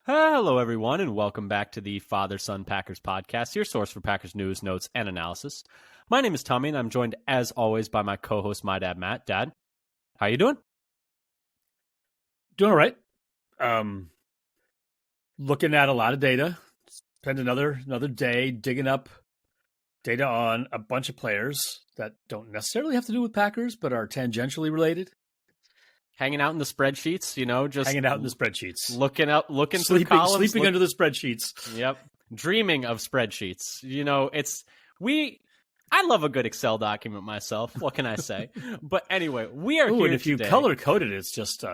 Hello, everyone, and welcome back to the Father-Son Packers podcast, your source for Packers news, notes, and analysis. My name is Tommy, and I'm joined, as always, by my co-host, my dad, Matt. Dad, how you doing? Doing all right. Looking at a lot of data. Spend another day digging up data on a bunch of players that don't necessarily have to do with Packers, but are tangentially related. Hanging out in the spreadsheets, just hanging out in the spreadsheets, looking through columns, sleeping under the spreadsheets. Yep, dreaming of spreadsheets. I love a good Excel document myself. What can I say? But anyway, we are here and if today. You color coded it, it's just.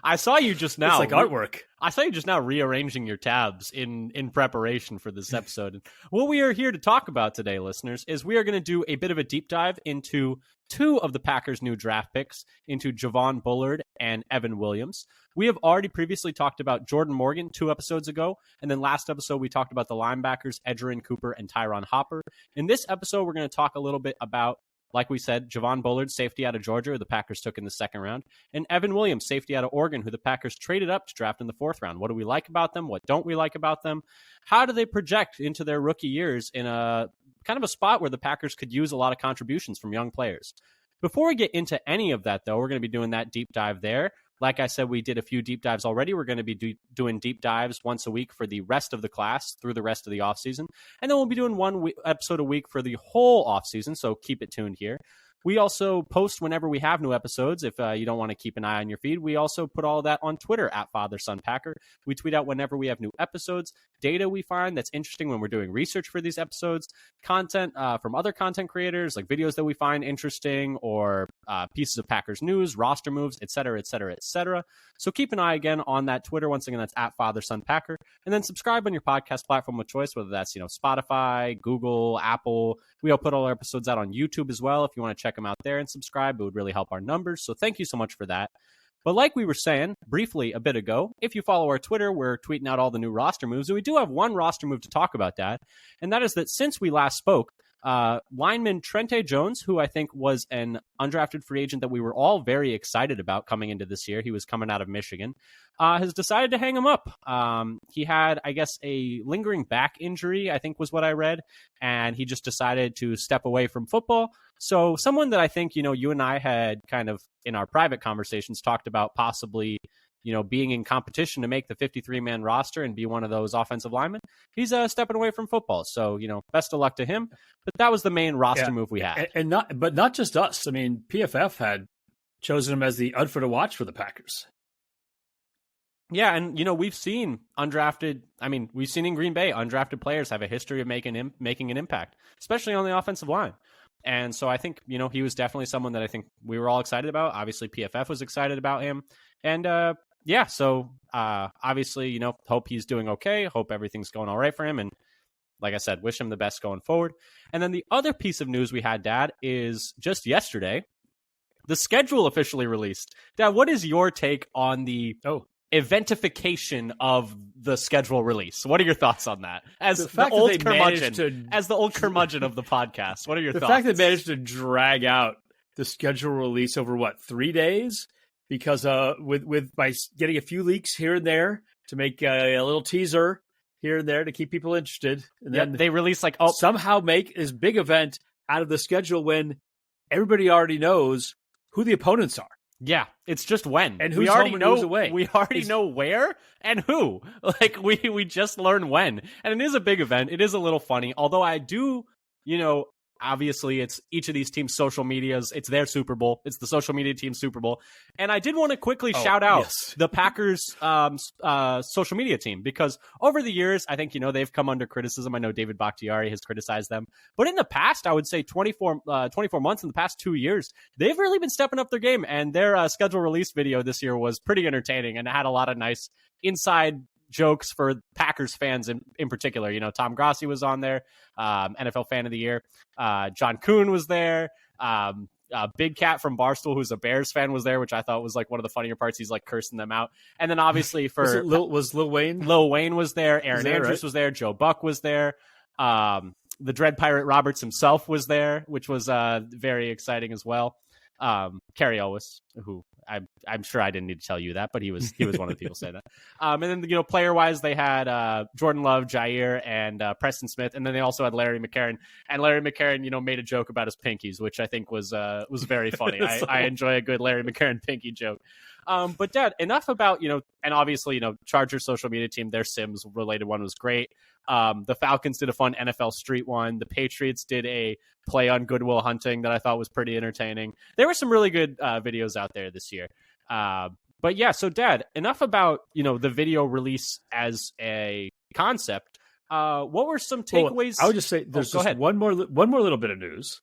I saw you just now. It's like artwork. I saw you just now rearranging your tabs in preparation for this episode. And what we are here to talk about today, listeners, is we are going to do a bit of a deep dive into two of the Packers' new draft picks, into Javon Bullard and Evan Williams. We have already previously talked about Jordan Morgan 2 episodes ago, and then last episode we talked about the linebackers Edgerrin Cooper and Tyron Hopper. In this episode, we're going to talk a little bit about, like we said, Javon Bullard, safety out of Georgia, who the Packers took in the second round, and Evan Williams, safety out of Oregon, who the Packers traded up to draft in the fourth round. What do we like about them? What don't we like about them? How do they project into their rookie years in a kind of a spot where the Packers could use a lot of contributions from young players? Before we get into any of that, though, we're going to be doing that deep dive there. Like I said, we did a few deep dives already. We're going to be doing deep dives once a week for the rest of the class through the rest of the offseason. And then we'll be doing one episode a week for the whole offseason, so keep it tuned here. We also post whenever we have new episodes. If you don't want to keep an eye on your feed, we also put all of that on Twitter at FatherSonPacker. We tweet out whenever we have new episodes, data we find that's interesting when we're doing research for these episodes, content from other content creators, like videos that we find interesting, or pieces of Packers news, roster moves, et cetera, et cetera, et cetera. So keep an eye again on that Twitter. Once again, that's at FatherSonPacker. And then subscribe on your podcast platform of choice, whether that's Spotify, Google, Apple. We'll put all our episodes out on YouTube as well. If you want to check them out there and subscribe, it would really help our numbers. So thank you so much for that. But like we were saying briefly a bit ago, if you follow our Twitter, we're tweeting out all the new roster moves. And we do have one roster move to talk about, Dad. And that is that since we last spoke, lineman Trente Jones, who I think was an undrafted free agent that we were all very excited about coming into this year, he was coming out of Michigan, has decided to hang him up. He had, I guess, a lingering back injury, I think was what I read, and he just decided to step away from football. So someone that I think, you and I had kind of in our private conversations talked about possibly being in competition to make the 53-man roster and be one of those offensive linemen. He's stepping away from football. So, best of luck to him. But that was the main roster move we had. And not just us. I mean, PFF had chosen him as the UDFA to watch for the Packers. Yeah, and, we've seen we've seen in Green Bay, undrafted players have a history of making an impact, especially on the offensive line. And so I think, he was definitely someone that I think we were all excited about. Obviously, PFF was excited about him. And, obviously, hope he's doing okay. Hope everything's going all right for him. And like I said, wish him the best going forward. And then the other piece of news we had, Dad, is just yesterday, the schedule officially released. Dad, what is your take on the eventification of the schedule release? What are your thoughts on that? As the old curmudgeon of the podcast, what are your thoughts? The fact that they managed to drag out the schedule release over 3 days? Because by getting a few leaks here and there to make a little teaser here and there to keep people interested, and then they release somehow make this big event out of the schedule when everybody already knows who the opponents are. Yeah, it's just when. And who's home and who's away. We already know where and who. We just learn when. And it is a big event. It is a little funny. Although I do, obviously it's each of these teams' social medias. It's their Super Bowl. It's the social media team's Super Bowl. And I did want to quickly shout out the Packers social media team, because over the years, I think, they've come under criticism. I know David Bakhtiari has criticized them. But in the past, I would say 24 months, in the past 2 years, they've really been stepping up their game. And their schedule release video this year was pretty entertaining and had a lot of nice inside jokes for Packers fans in particular. Tom Grossi was on there, NFL Fan of the Year. John Kuhn was there. Big Cat from Barstool, who's a Bears fan, was there, which I thought was one of the funnier parts. He's cursing them out. And then obviously was Lil Wayne? Lil Wayne was there. Aaron Andrews was there. Joe Buck was there. The Dread Pirate Roberts himself was there, which was very exciting as well. Carrie Elwes, who I'm sure I didn't need to tell you that, but he was one of the people say that. And then player wise, they had Jordan Love, Jair, and Preston Smith, and then they also had Larry McCarron. And Larry McCarron, made a joke about his pinkies, which I think was very funny. I enjoy a good Larry McCarron pinky joke. But Dad, enough about, and obviously, Chargers social media team, their Sims related one was great. The Falcons did a fun NFL Street one. The Patriots did a play on Goodwill Hunting that I thought was pretty entertaining. There were some really good videos out there this year. But yeah, so Dad, enough about, the video release as a concept. What were some takeaways? I would just say there's just one more little bit of news,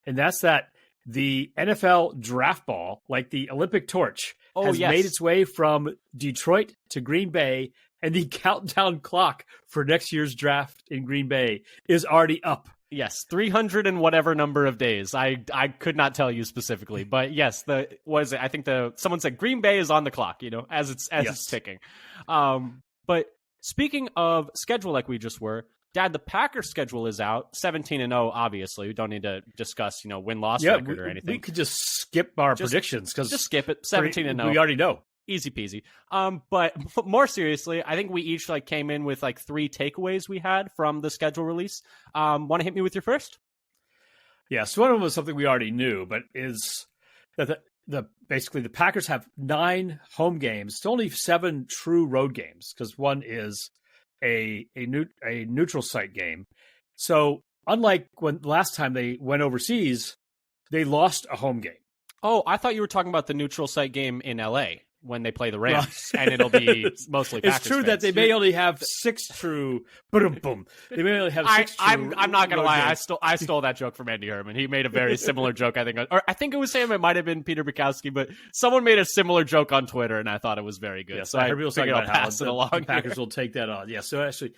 and that's that the NFL draft ball, like the Olympic torch, has made its way from Detroit to Green Bay, and the countdown clock for next year's draft in Green Bay is already up. Yes, 300 and whatever number of days. I could not tell you specifically, but yes, I think someone said Green Bay is on the clock, as it's ticking. But speaking of schedule, like we just were, Dad, the Packers schedule is out, 17-0. Obviously, we don't need to discuss, win-loss record or anything. We could just skip our predictions because just skip it. 17-0. We already know. Easy peasy. But more seriously, I think we each like came in with like 3 takeaways we had from the schedule release. Want to hit me with your first? Yeah, so one of them was something we already knew, but is that basically the Packers have 9 home games. It's only 7 true road games because one is a neutral site game. So unlike when last time they went overseas, they lost a home game. Oh, I thought you were talking about the neutral site game in LA when they play the Rams, and it'll be mostly Packers It's true fans. that they may only have 6 true. Boom. They may only have 6 true. I'm not gonna lie. I stole that joke from Andy Herman. He made a very similar joke. I think it was him. It might have been Peter Bukowski, but someone made a similar joke on Twitter, and I thought it was very good. Yeah, so I heard people talking about pass it along. The Packers will take that on. Yeah. So actually,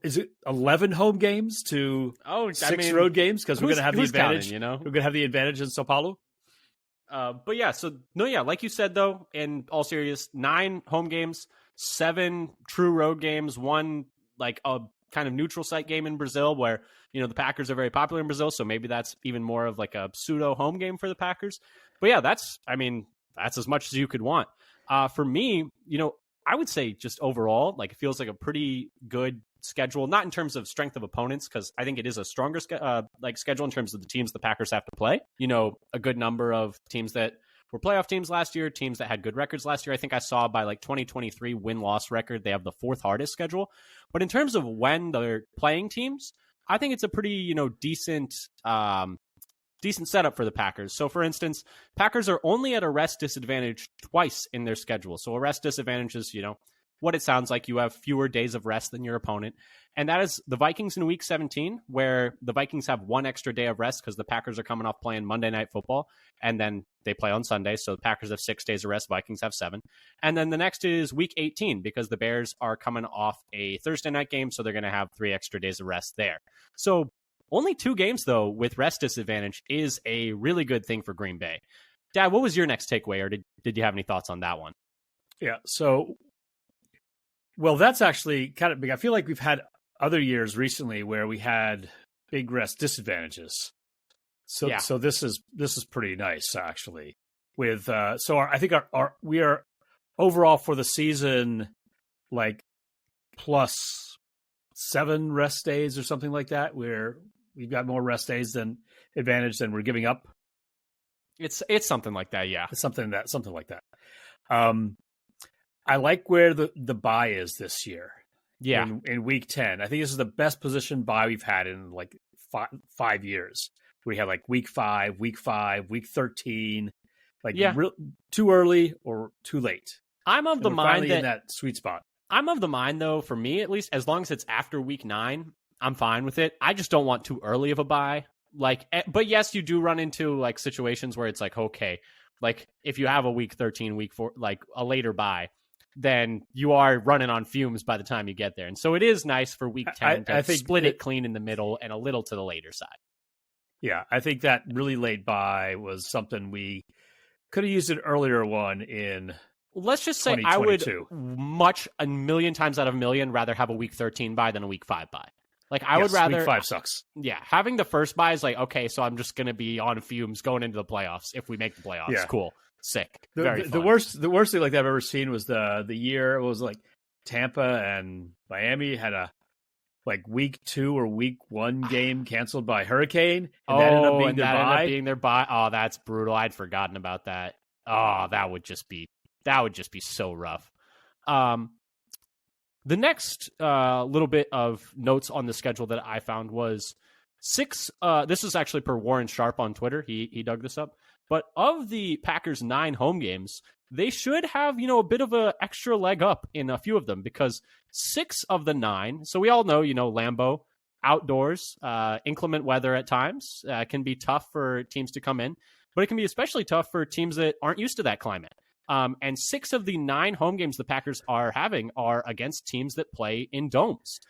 is it 11 home games to 6 road games? Because we're going to have the advantage. Counting, we're going to have the advantage in Sao Paulo. But yeah, like you said, though, in all serious, 9 home games, 7 true road games, 1 like a kind of neutral site game in Brazil where, the Packers are very popular in Brazil. So maybe that's even more of like a pseudo home game for the Packers. But yeah, that's as much as you could want. For me, I would say just overall, like it feels like a pretty good schedule, not in terms of strength of opponents, because I think it is a stronger schedule in terms of the teams the Packers have to play. A good number of teams that were playoff teams last year, teams that had good records last year. I think I saw by like 2023 win-loss record, they have the 4th hardest schedule. But in terms of when they're playing teams, I think it's a pretty, decent setup for the Packers. So for instance, Packers are only at a rest disadvantage twice in their schedule. So a rest disadvantage is, what it sounds like. You have fewer days of rest than your opponent. And that is the Vikings in week 17, where the Vikings have 1 extra day of rest because the Packers are coming off playing Monday Night Football, and then they play on Sunday. So the Packers have 6 days of rest, Vikings have 7. And then the next is week 18 because the Bears are coming off a Thursday night game, so they're going to have 3 extra days of rest there. So only 2 games, though, with rest disadvantage is a really good thing for Green Bay. Dad, what was your next takeaway, or did you have any thoughts on that one? Yeah, so... Well, that's actually kind of big. I feel like we've had other years recently where we had big rest disadvantages. So this is pretty nice actually. With I think we are overall for the season like plus 7 rest days or something like that, where we've got more rest days than advantage than we're giving up. It's something like that, yeah. It's something like that. I like where the bye is this year. Yeah. In week 10. I think this is the best position bye we've had in like 5 years. We have like week 5, week 13, like too early or too late. I'm of the mind that in that sweet spot. I'm of the mind though, for me at least, as long as it's after week 9, I'm fine with it. I just don't want too early of a bye. Like, but yes, you do run into like situations where it's like, okay, like if you have a week 13, week 4, like a later bye, then you are running on fumes by the time you get there. And so it is nice for week 10 to split it clean in the middle and a little to the later side. Yeah, I think that really late bye was something we could have used an earlier one in. Let's just say I would a million times out of a million rather have a week 13 bye than a week 5 bye. Like I would rather week 5 sucks. Yeah, having the first bye is like, okay, so I'm just going to be on fumes going into the playoffs if we make the playoffs. Yeah. Cool. Sick. The, Very the, fun. the worst thing like that I've ever seen was the year it was like Tampa and Miami had a like week 2 or week 1 game canceled by hurricane, and that ended up being their ended bye. up being their bye. Oh, that's brutal. I'd forgotten about that. Oh, that would just be so rough. The next little bit of notes on the schedule that I found was 6. This is actually per Warren Sharp on Twitter. He dug this up. But of the Packers' 9 home games, they should have, a bit of a extra leg up in a few of them, because 6 of the 9, so we all know, Lambeau, outdoors, inclement weather at times, can be tough for teams to come in, but it can be especially tough for teams that aren't used to that climate. And 6 of the 9 home games the Packers are having are against teams that play in domes,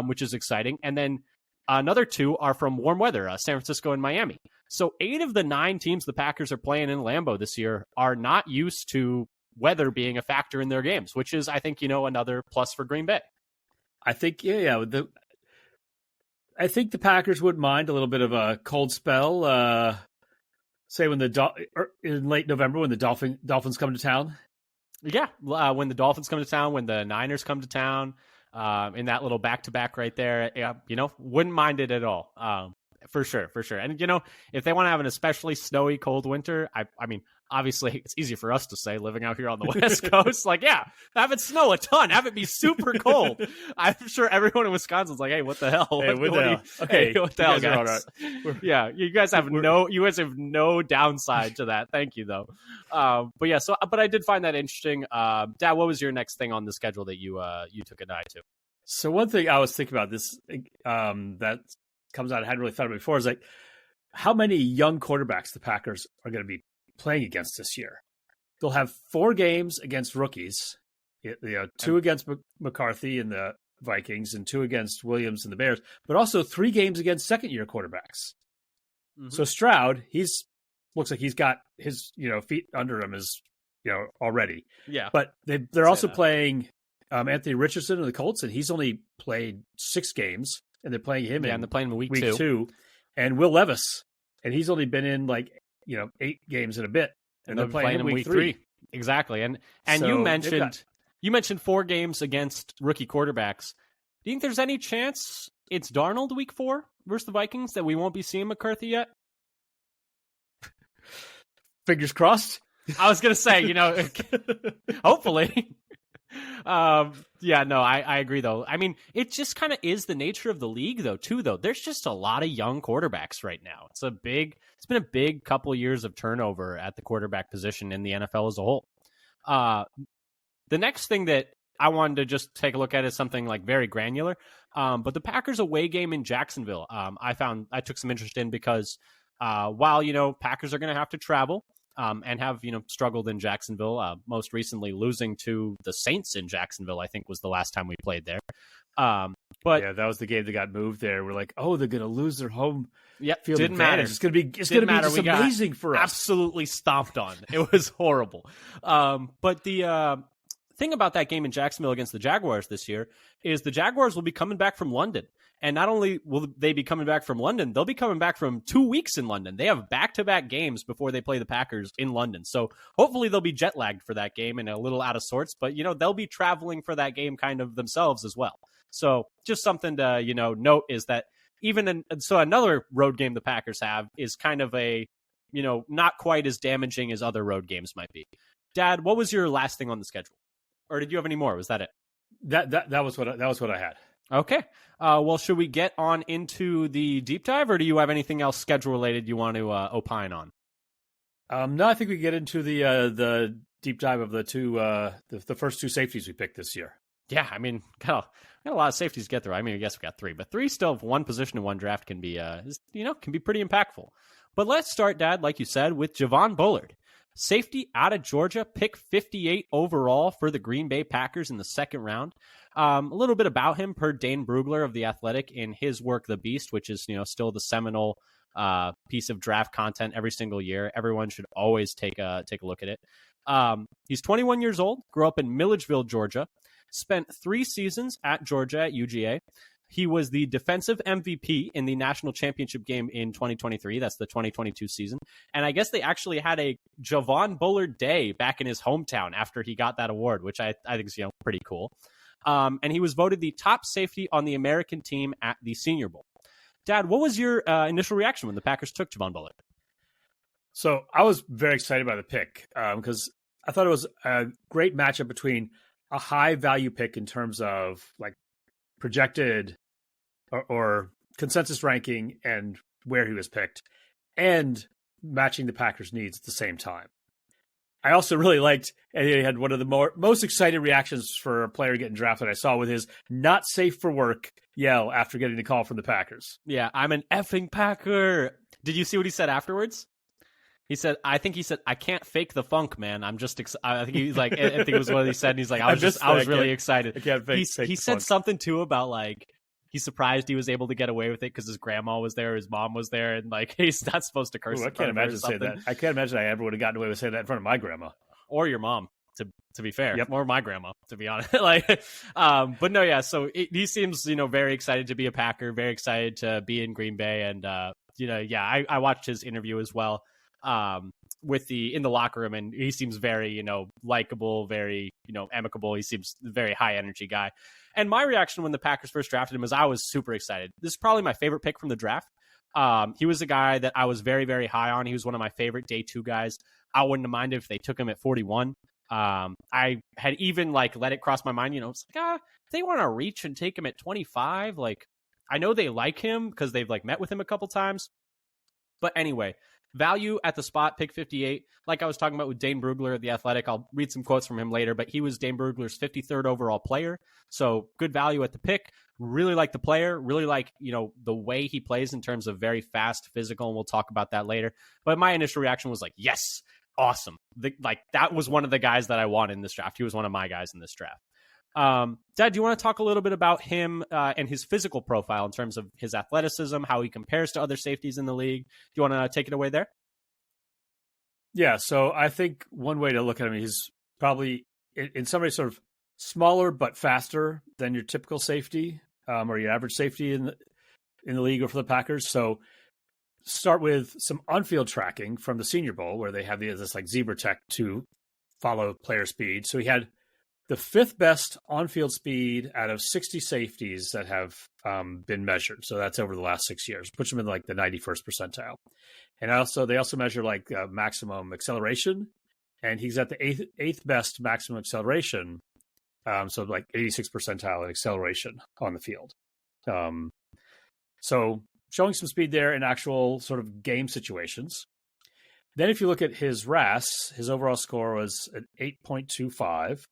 which is exciting. And then another 2 are from warm weather, San Francisco and Miami. So 8 of the 9 teams the Packers are playing in Lambeau this year are not used to weather being a factor in their games, which is, I think, another plus for Green Bay. I think, I think the Packers wouldn't mind a little bit of a cold spell. Say when in late November when the Dolphins come to town. Yeah, when the Dolphins come to town, when the Niners come to town, in that little back-to-back right there, wouldn't mind it at all. For sure. And, if they want to have an especially snowy, cold winter, I mean, obviously it's easy for us to say living out here on the West Coast, like, yeah, have it snow a ton, have it be super cold. I'm sure everyone in Wisconsin's like, hey, what the hell? Hey, what the hell, guys? Yeah, you guys have no downside to that. Thank you, though. But I did find that interesting. Dad, what was your next thing on the schedule that you took an eye to? So one thing I was thinking about this, that comes out I hadn't really thought about before, is like how many young quarterbacks the Packers are going to be playing against this year. They'll have 4 games against rookies, 2 against McCarthy and the Vikings and 2 against Williams and the Bears, but also 3 games against second-year quarterbacks. Mm-hmm. So Stroud, looks like he's got his feet under him already. Yeah, but they're also playing Anthony Richardson of the Colts, and he's only played 6 games, and they're playing him and they're playing him week 2. And Will Levis, and he's only been in 8 games in a bit, and they're playing him week 3. Exactly. And so you mentioned 4 games against rookie quarterbacks. Do you think there's any chance it's Darnold week 4 versus the Vikings that we won't be seeing McCarthy yet? Fingers crossed. I was going to say, hopefully. I agree, though. I mean, it just kind of is the nature of the league, though. There's just a lot of young quarterbacks right now. It's been a big couple years of turnover at the quarterback position in the NFL as a whole. The next thing that I wanted to just take a look at is something like very granular. But the Packers away game in Jacksonville, I took some interest in because while, Packers are going to have to travel, and have, struggled in Jacksonville, most recently losing to the Saints in Jacksonville, I think was the last time we played there. But yeah, that was the game that got moved there. We're like, oh, they're going to lose their home field didn't advantage. Matter. It's going to be just amazing for us. Absolutely stomped on. It was horrible. But the thing about that game in Jacksonville against the Jaguars this year is the Jaguars will be coming back from London. And not only will they be coming back from London, they'll be coming back from 2 weeks in London. They have back-to-back games before they play the Packers in London. So hopefully they'll be jet-lagged for that game and a little out of sorts. But, they'll be traveling for that game kind of themselves as well. So just something to, note is that so another road game the Packers have is kind of a, not quite as damaging as other road games might be. Dad, what was your last thing on the schedule? Or did you have any more? Was that it? That was what I had. Okay. Well, should we get on into the deep dive, or do you have anything else schedule related you want to opine on? No, I think we get into the deep dive of the first 2 safeties we picked this year. Yeah, I mean, got a lot of safeties to get through. I mean, I guess we got 3, but 3 still of one position in one draft can be, can be pretty impactful. But let's start, Dad, like you said, with Javon Bullard. Safety out of Georgia, pick 58 overall for the Green Bay Packers in the second round. A little bit about him per Dane Brugler of The Athletic in his work, The Beast, which is, still the seminal piece of draft content every single year. Everyone should always take a look at it. He's 21 years old, grew up in Milledgeville, Georgia, spent 3 seasons at Georgia at UGA, He was the defensive MVP in the national championship game in 2023. That's the 2022 season. And I guess they actually had a Javon Bullard day back in his hometown after he got that award, which I think is, pretty cool. And he was voted the top safety on the American team at the Senior Bowl. Dad, what was your initial reaction when the Packers took Javon Bullard? So I was very excited by the pick because I thought it was a great matchup between a high value pick in terms of like projected or consensus ranking and where he was picked, and matching the Packers' needs at the same time. I also really liked, and he had one of the most excited reactions for a player getting drafted I saw with his "not safe for work" yell after getting the call from the Packers. Yeah, I'm an effing Packer. Did you see what he said afterwards? He said, I can't fake the funk, man. I'm just, I think he's like, I think it was what he said. And he's like, I was really excited. I can't fake he said something too about like, he's surprised he was able to get away with it because his grandma was there, his mom was there, and like he's not supposed to curse. I can't imagine saying that. I can't imagine I ever would have gotten away with saying that in front of my grandma or your mom. To be fair, yep. Or my grandma, to be honest. But no, yeah. So he seems, very excited to be a Packer, very excited to be in Green Bay, and I watched his interview as well. In the locker room, and he seems very, likable, very, amicable. He seems a very high energy guy. And my reaction when the Packers first drafted him was I was super excited. This is probably my favorite pick from the draft. He was a guy that I was very, very high on. He was one of my favorite day 2 guys. I wouldn't have minded if they took him at 41. I had even let it cross my mind, it's like, if they want to reach and take him at 25, I know they like him because they've met with him a couple times. But anyway, value at the spot, pick 58. Like I was talking about with Dane Brugler at The Athletic, I'll read some quotes from him later, but he was Dane Brugler's 53rd overall player. So good value at the pick. Really like the player, really like, the way he plays in terms of very fast, physical, and we'll talk about that later. But my initial reaction was yes, awesome. That was one of the guys that I wanted in this draft. He was one of my guys in this draft. Dad, do you want to talk a little bit about him and his physical profile in terms of his athleticism, how he compares to other safeties in the league? Do you want to take it away there? Yeah, so I think one way to look at him, he's probably in some way sort of smaller but faster than your typical safety or your average safety in the league or for the Packers. So start with some on-field tracking from the Senior Bowl where they have this zebra tech to follow player speed. So he had the 5th best on-field speed out of 60 safeties that have been measured. So that's over the last 6 years. Puts him in the 91st percentile. And they also measure maximum acceleration. And he's at the eighth best maximum acceleration. So 86th percentile in acceleration on the field. So showing some speed there in actual sort of game situations. Then if you look at his RAS, his overall score was an 8.25.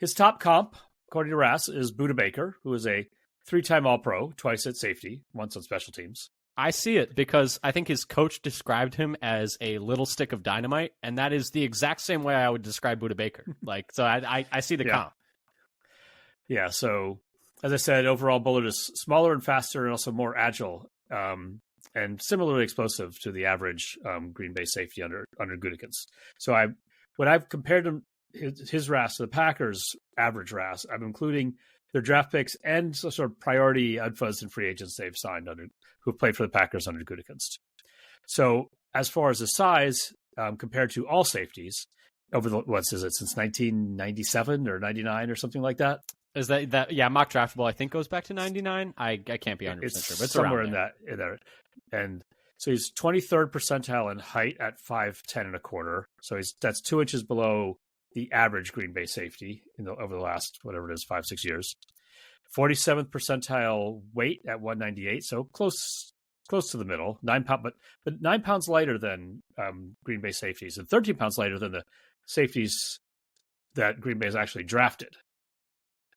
His top comp, according to RAS, is Budda Baker, who is a 3-time All-Pro, twice at safety, once on special teams. I see it because I think his coach described him as a little stick of dynamite, and that is the exact same way I would describe Budda Baker. So I see the comp. Yeah, so as I said, overall Bullard is smaller and faster and also more agile and similarly explosive to the average Green Bay safety under Gutekunst. So when I've compared him, his RAS to the Packers' average RAS, I'm including their draft picks and sort of priority unfuzzed and free agents they've signed who've played for the Packers under Gutekunst. So as far as the size compared to all safeties over since 1997 or 99 or something like that? Is that mock draftable I think goes back to 99. I can't be 100% sure, but it's somewhere around in there. And so he's 23rd percentile in height at 5'10 and a quarter. So that's 2 inches below the average Green Bay safety over the last, whatever it is, 5-6 years. 47th percentile weight at 198. So close to the middle, 9 pounds, but 9 pounds lighter than Green Bay safeties and 13 pounds lighter than the safeties that Green Bay has actually drafted.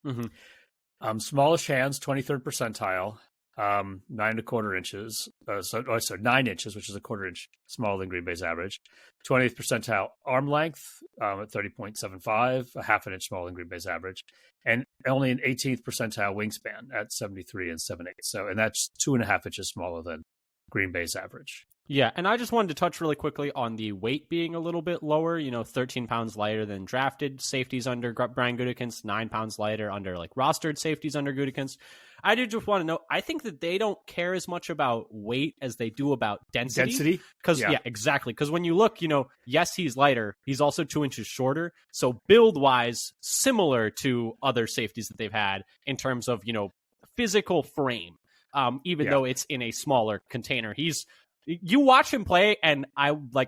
Mm-hmm. Smallish hands, 23rd percentile, 9.25 inches. So 9 inches, which is a quarter inch smaller than Green Bay's average. 20th percentile arm length at 30.75, a half an inch smaller than Green Bay's average, and only an 18th percentile wingspan at 73 and 7/8. So, and that's 2.5 inches smaller than Green Bay's average. Yeah, and I just wanted to touch really quickly on the weight being a little bit lower, 13 pounds lighter than drafted safeties under Brian Gutekunst, 9 pounds lighter under like rostered safeties under Gutekunst. I do just want to know, I think that they don't care as much about weight as they do about density. Density? Because, yeah, exactly. Because when you look, yes, he's lighter. He's also 2 inches shorter. So build-wise, similar to other safeties that they've had in terms of, physical frame, even though it's in a smaller container. You watch him play, and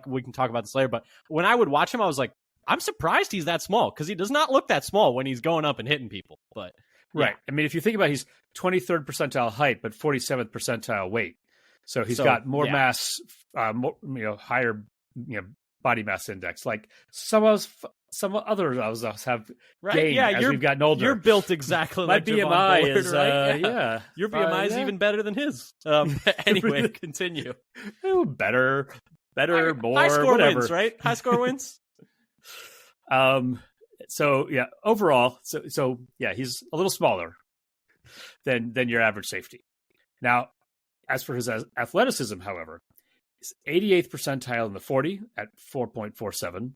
we can talk about this later, but when I would watch him, I was like, I'm surprised he's that small, because he does not look that small when he's going up and hitting people. But right. I mean, if you think about it, he's 23rd percentile height, but 47th percentile weight. So he's got more mass, higher, body mass index. Like some others have gained as we've gotten older. You're built exactly my like BMI Javon Bullard, is, right? Your BMI is even better than his. Anyway, continue. Better, more, high score whatever. Wins, right? High score wins. So yeah, overall, so yeah, he's a little smaller than your average safety. Now, as for his athleticism, however, he's 88th percentile in the 40 at 4.47.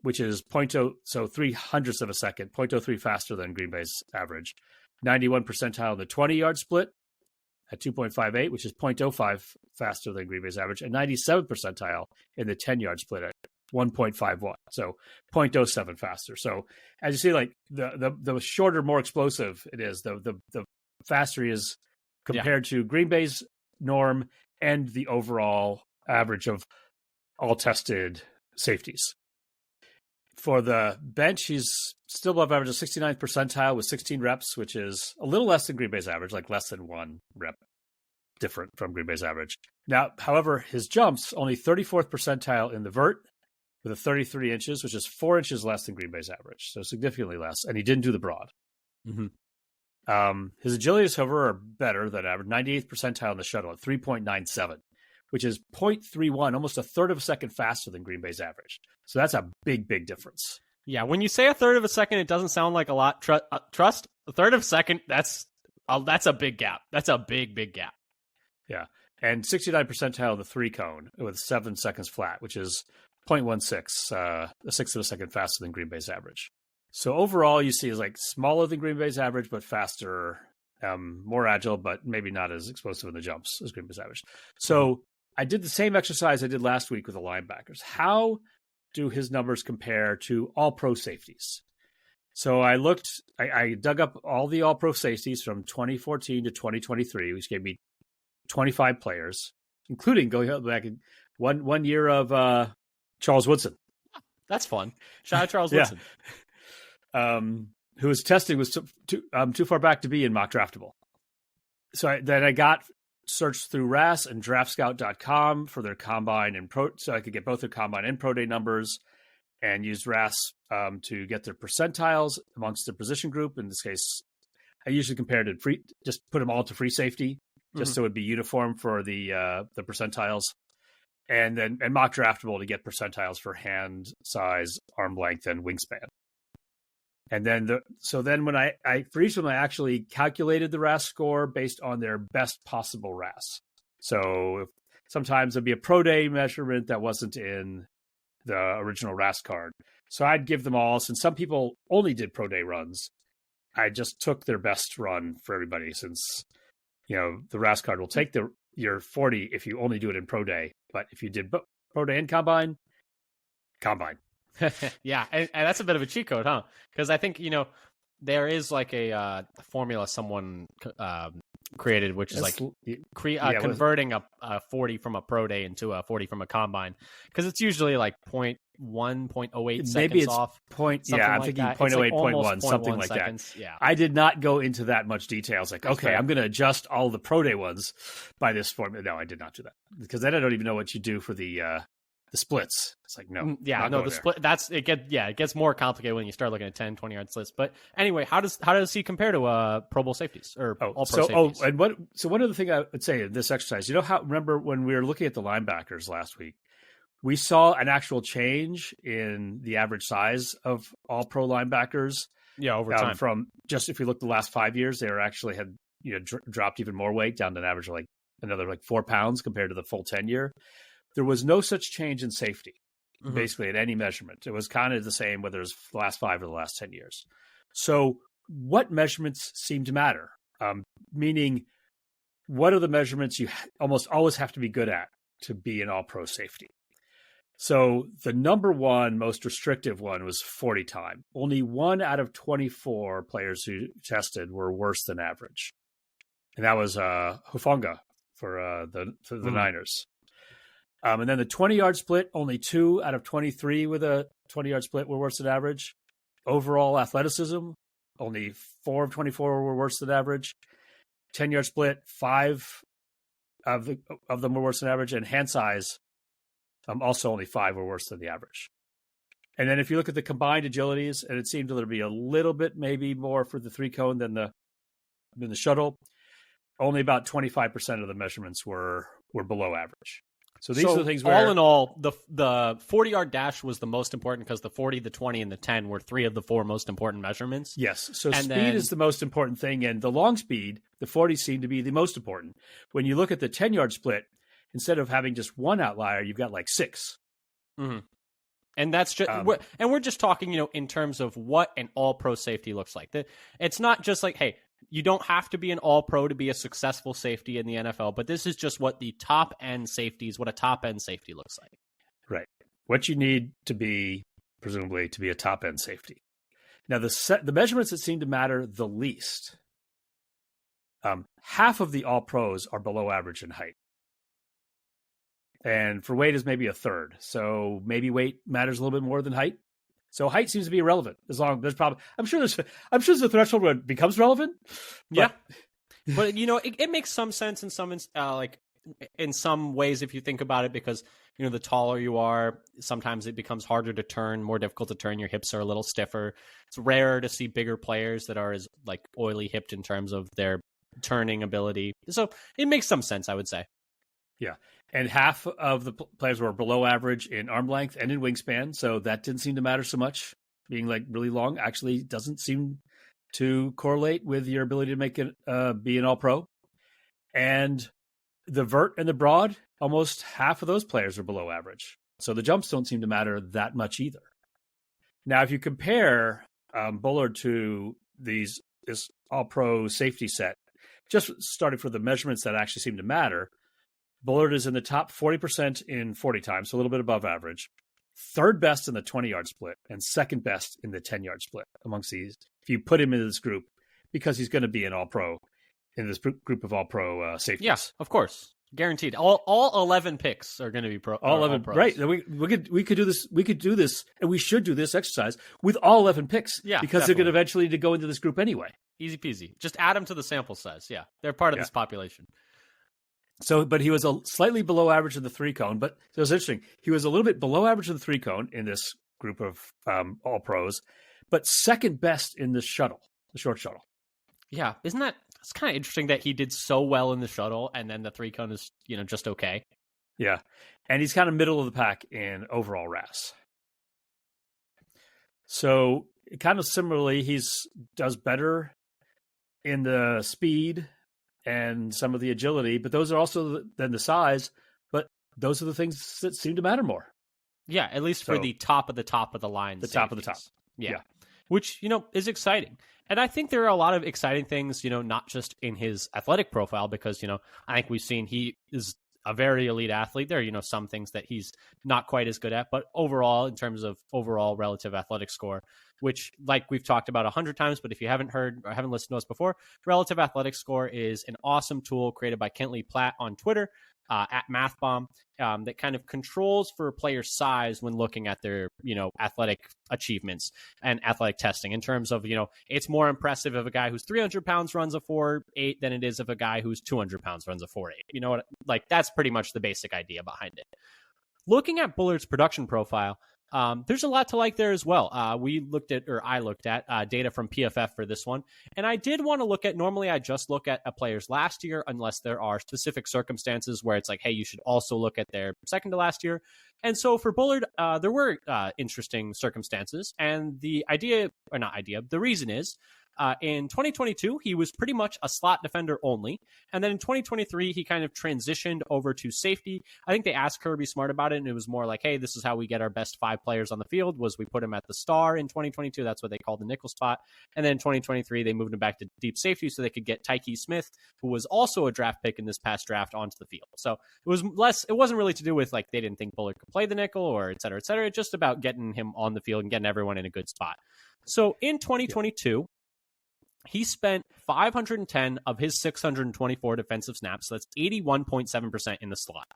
Which is 0.03 of a second, 0.03 faster than Green Bay's average. 91 percentile in the 20-yard split at 2.58, which is 0.05 faster than Green Bay's average, and 97 percentile in the 10-yard split at 1.51, so 0.07 faster. So as you see, like the shorter, more explosive it is, the faster he is compared to Green Bay's norm and the overall average of all tested safeties. For the bench, he's still above average of 69th percentile with 16 reps, which is a little less than Green Bay's average, like less than 1 rep different from Green Bay's average. Now, however, his jumps only 34th percentile in the vert with a 33 inches, which is 4 inches less than Green Bay's average, so significantly less, and he didn't do the broad. Mm-hmm. His agilities, however, are better than average, 98th percentile in the shuttle at 3.97. Which is 0.31, almost a third of a second faster than Green Bay's average. So that's a big, big difference. Yeah, when you say a third of a second, it doesn't sound like a lot. Trust, a third of a second, that's a big gap. That's a big, big gap. Yeah, and 69 percentile of the 3-cone with 7 seconds flat, which is 0.16, a sixth of a second faster than Green Bay's average. So overall, you see is like smaller than Green Bay's average, but faster, more agile, but maybe not as explosive in the jumps as Green Bay's average. So I did the same exercise I did last week with the linebackers. How do his numbers compare to all-pro safeties? So I dug up all the all-pro safeties from 2014 to 2023, which gave me 25 players, including going back in one year of Charles Woodson. That's fun. Shout out Charles Woodson. Whose testing was too far back to be in mock draftable. So I searched through RAS and draftscout.com for their combine and pro, so I could get both their combine and pro day numbers, and used RAS to get their percentiles amongst the position group. In this case, I usually compared it just put them all to free safety, just so it would be uniform for the percentiles, and mock draftable to get percentiles for hand size, arm length, and wingspan. And then when I for each of them, I actually calculated the RAS score based on their best possible RAS. So sometimes there'd be a pro day measurement that wasn't in the original RAS card. So I'd give them all, since some people only did pro day runs, I just took their best run for everybody, since, the RAS card will take your 40 if you only do it in pro day. But if you did pro day and combine. Yeah, and that's a bit of a cheat code, huh? Because I think, there is like a formula someone created, which is converting a 40 from a pro day into a 40 from a combine, because it's usually like 0.1, 0.08 seconds maybe it's off. I'm thinking 0.08, 0.1, something like seconds. that. Yeah, I did not go into that much detail. I was like, okay, I'm going to adjust all the pro day ones by this formula. No, I did not do that, because then I don't even know what you do for the splits. It's like, no. Yeah, no, the split, it gets more complicated when you start looking at 10, 20-yard splits. But anyway, how does he compare to Pro Bowl safeties or all pro safeties? One other thing I would say in this exercise, remember when we were looking at the linebackers last week, we saw an actual change in the average size of all pro linebackers. Yeah, over time. From just, if you look the last 5 years, they were actually had dropped even more weight, down to an average of like another like 4 pounds compared to the full 10-year. There was no such change in safety, basically at any measurement. It was kind of the same whether it was the last 5 or the last 10 years. So what measurements seem to matter? Meaning, what are the measurements you almost always have to be good at to be an all-pro safety? So the number one most restrictive one was 40 time. Only 1 out of 24 players who tested were worse than average. And that was Hufanga for the Niners. And then the 20-yard split, only 2 out of 23 with a 20-yard split were worse than average. Overall athleticism, only 4 of 24 were worse than average. 10-yard split, 5 of them were worse than average. And hand size, also only 5 were worse than the average. And then if you look at the combined agilities, and it seemed to be a little bit maybe more for the 3-cone than the shuttle, only about 25% of the measurements were below average. So these are the things where, all in all, the 40-yard dash was the most important because the 40, the 20, and the 10 were 3 of the 4 most important measurements. Yes. So speed is the most important thing. And the long speed, the 40 seemed to be the most important. When you look at the 10-yard split, instead of having just 1 outlier, you've got like 6. Mm-hmm. And that's just, we're just talking, in terms of what an all-pro safety looks like. It's not just like, hey, you don't have to be an all-pro to be a successful safety in the NFL, but this is just what the top-end safeties, what a top-end safety looks like. Right. What you need to be, presumably, to be a top-end safety. Now, the measurements that seem to matter the least, half of the all-pros are below average in height. And for weight is maybe a third. So maybe weight matters a little bit more than height. So height seems to be irrelevant as long as there's probably, I'm sure there's a threshold where it becomes relevant. Yeah. But it makes some sense in some in some ways if you think about it, because the taller you are, sometimes it becomes harder to turn, more difficult to turn. Your hips are a little stiffer. It's rarer to see bigger players that are as like oily hipped in terms of their turning ability. So it makes some sense, I would say. Yeah. And half of the players were below average in arm length and in wingspan. So that didn't seem to matter so much. Being like really long actually doesn't seem to correlate with your ability to make it be an all-pro. And the vert and the broad, almost half of those players are below average. So the jumps don't seem to matter that much either. Now, if you compare Bullard to this all-pro safety set, just starting for the measurements that actually seem to matter, Bullard is in the top 40% in 40 times, so a little bit above average. Third best in the 20-yard split and second best in the 10-yard split amongst these. If you put him into this group, because he's going to be an all-pro in this group of all-pro safeties. Yes, of course. Guaranteed. All 11 picks are going to be pro. All 11, pros. Right. We could do this. We could do this, and we should do this exercise with all 11 picks. Yeah, because definitely. they're going to eventually to go into this group anyway. Easy peasy. Just add them to the sample size. Yeah, they're part of this population. So, but he was slightly below average in the 3-cone. But it was interesting. He was a little bit below average in the 3-cone in this group of all pros, but second best in the shuttle, the short shuttle. Yeah, isn't that? It's kind of interesting that he did so well in the shuttle, and then the 3-cone is just okay. Yeah, and he's kind of middle of the pack in overall RAS. So, kind of similarly, does better in the speed and some of the agility, but those are also then the size. But those are the things that seem to matter more. Yeah, at least for the top of the line. The top of the top. Yeah. Which, is exciting. And I think there are a lot of exciting things, not just in his athletic profile, because, I think we've seen he is a very elite athlete. There are, some things that he's not quite as good at, but overall, in terms of overall relative athletic score, which, like we've talked about 100 times, but if you haven't heard or haven't listened to us before, relative athletic score is an awesome tool created by Kentley Platt on Twitter, at MathBomb, that kind of controls for player size when looking at their, athletic achievements and athletic testing in terms of, it's more impressive if a guy who's 300 pounds runs a 4.8 than it is if a guy who's 200 pounds runs a 4.8. That's pretty much the basic idea behind it. Looking at Bullard's production profile, there's a lot to like there as well. I looked at data from PFF for this one. And I did want to look at, normally I just look at a player's last year, unless there are specific circumstances where it's like, hey, you should also look at their second to last year. And so for Bullard, there were interesting circumstances. And the reason is In 2022, he was pretty much a slot defender only. And then in 2023, he kind of transitioned over to safety. I think they asked Kirby Smart about it, and it was more like, hey, this is how we get our best 5 players on the field, was we put him at the star in 2022. That's what they called the nickel spot. And then in 2023, they moved him back to deep safety so they could get Tyke Smith, who was also a draft pick in this past draft, onto the field. So it wasn't really to do with like they didn't think Bullard could play the nickel or et cetera, et cetera. It's just about getting him on the field and getting everyone in a good spot. So in 2022, he spent 510 of his 624 defensive snaps. So that's 81.7% in the slot.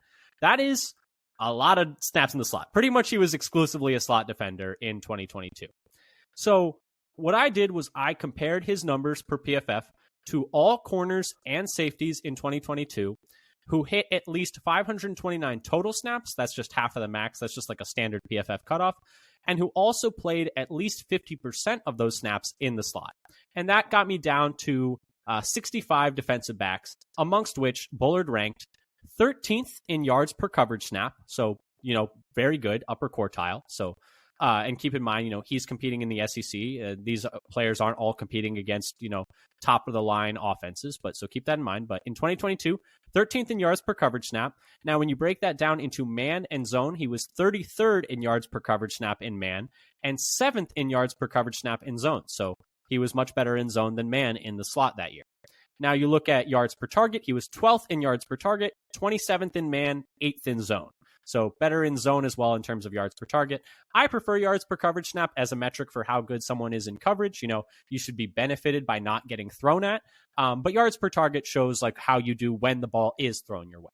That is a lot of snaps in the slot. Pretty much he was exclusively a slot defender in 2022. So what I did was I compared his numbers per PFF to all corners and safeties in 2022 who hit at least 529 total snaps. That's just half of the max. That's just like a standard PFF cutoff. And who also played at least 50% of those snaps in the slot. And that got me down to 65 defensive backs, amongst which Bullard ranked 13th in yards per coverage snap. So, very good, upper quartile. So, and keep in mind, he's competing in the SEC. These players aren't all competing against, top of the line offenses, but so keep that in mind. But in 2022, 13th in yards per coverage snap. Now, when you break that down into man and zone, he was 33rd in yards per coverage snap in man and 7th in yards per coverage snap in zone. So he was much better in zone than man in the slot that year. Now you look at yards per target. He was 12th in yards per target, 27th in man, 8th in zone. So better in zone as well in terms of yards per target. I prefer yards per coverage snap as a metric for how good someone is in coverage. You should be benefited by not getting thrown at. But yards per target shows like how you do when the ball is thrown your way.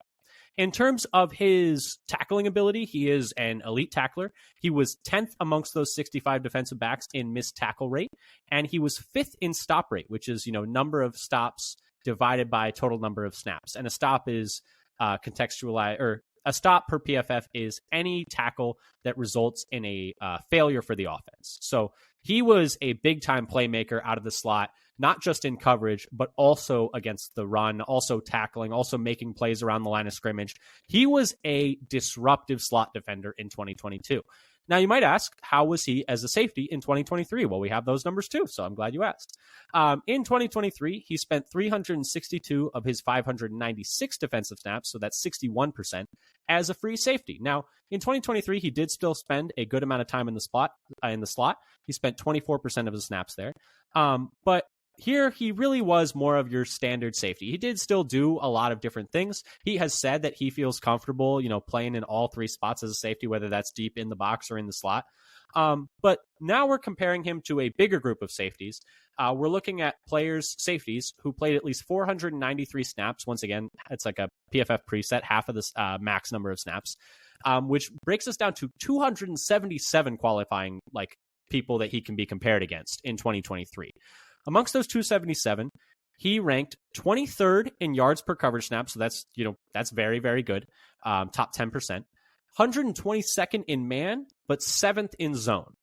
In terms of his tackling ability, he is an elite tackler. He was 10th amongst those 65 defensive backs in missed tackle rate, and he was 5th in stop rate, which is, number of stops divided by total number of snaps. And a stop is contextualized, or a stop per PFF is any tackle that results in a failure for the offense. So he was a big-time playmaker out of the slot, not just in coverage, but also against the run, also tackling, also making plays around the line of scrimmage. He was a disruptive slot defender in 2022. Now, you might ask, how was he as a safety in 2023? Well, we have those numbers too, so I'm glad you asked. In 2023, he spent 362 of his 596 defensive snaps, so that's 61%, as a free safety. Now, in 2023, he did still spend a good amount of time in the slot. He spent 24% of his snaps there. But here, he really was more of your standard safety. He did still do a lot of different things. He has said that he feels comfortable, playing in all 3 spots as a safety, whether that's deep in the box or in the slot. But now we're comparing him to a bigger group of safeties. We're looking at safeties who played at least 493 snaps. Once again, it's like a PFF preset, half of the max number of snaps, which breaks us down to 277 qualifying people that he can be compared against in 2023. Amongst those 277, he ranked 23rd in yards per coverage snap. So that's very, very good. Top 10%. 122nd in man, but 7th in zone.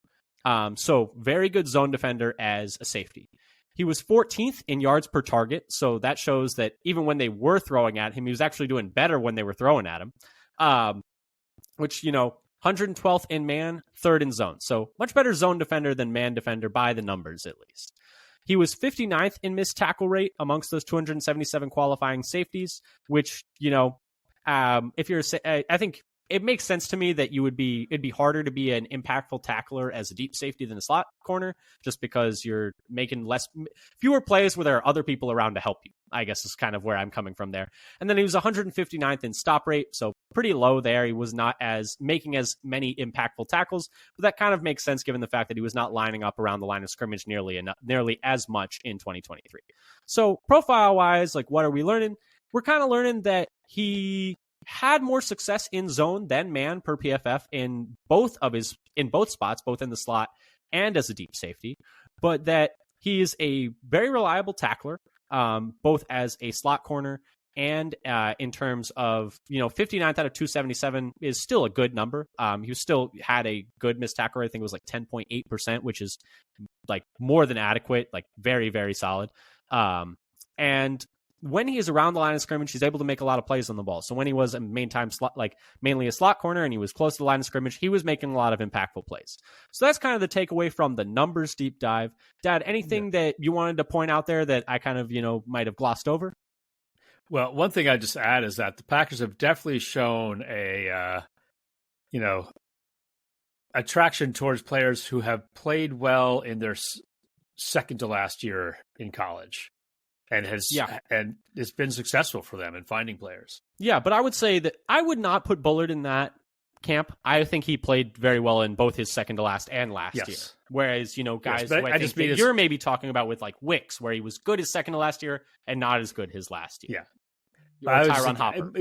So very good zone defender as a safety. He was 14th in yards per target. So that shows that even when they were throwing at him, he was actually doing better when they were throwing at him. 112th in man, 3rd in zone. So much better zone defender than man defender by the numbers, at least. He was 59th in missed tackle rate amongst those 277 qualifying safeties, which, if you're, I think it makes sense to me that it'd be harder to be an impactful tackler as a deep safety than a slot corner, just because you're making fewer plays where there are other people around to help you, I guess is kind of where I'm coming from there. And then he was 159th in stop rate, so pretty low there. He was not making as many impactful tackles, but that kind of makes sense given the fact that he was not lining up around the line of scrimmage nearly as much in 2023. So profile-wise, what are we learning? We're kind of learning that he had more success in zone than man per PFF in both spots, both in the slot and as a deep safety, but that he is a very reliable tackler, both as a slot corner and in terms of, 59th out of 277 is still a good number. He still had a good missed tackle rate. I think it was 10.8%, which is more than adequate, very, very solid. And when he is around the line of scrimmage, he's able to make a lot of plays on the ball. So when he was a mainly a slot corner and he was close to the line of scrimmage, he was making a lot of impactful plays. So that's kind of the takeaway from the numbers deep dive. Dad, anything that you wanted to point out there that I kind of, might have glossed over? Well, one thing I just add is that the Packers have definitely shown a, attraction towards players who have played well in their second to last year in college, and it's been successful for them in finding players. Yeah, but I would say that I would not put Bullard in that camp. I think he played very well in both his second to last and last year. Whereas, guys who I think that you're maybe talking about with like Wicks, where he was good his second to last year and not as good his last year. Yeah. Tyron Hopper.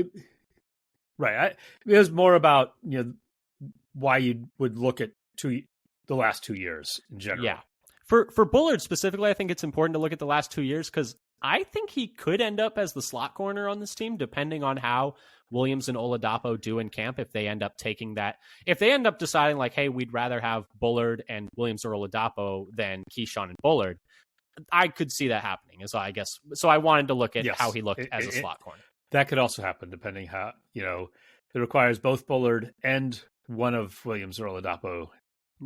Right. It was more about, why you would look at the last 2 years in general. Yeah. For Bullard specifically, I think it's important to look at the last 2 years because I think he could end up as the slot corner on this team, depending on how Williams and Oladapo do in camp. If they end up taking that, if they end up deciding like, hey, we'd rather have Bullard and Williams or Oladapo than Keyshawn and Bullard, I could see that happening. So I wanted to look at how he looked as a slot corner. That could also happen depending how, it requires both Bullard and one of Williams or Oladapo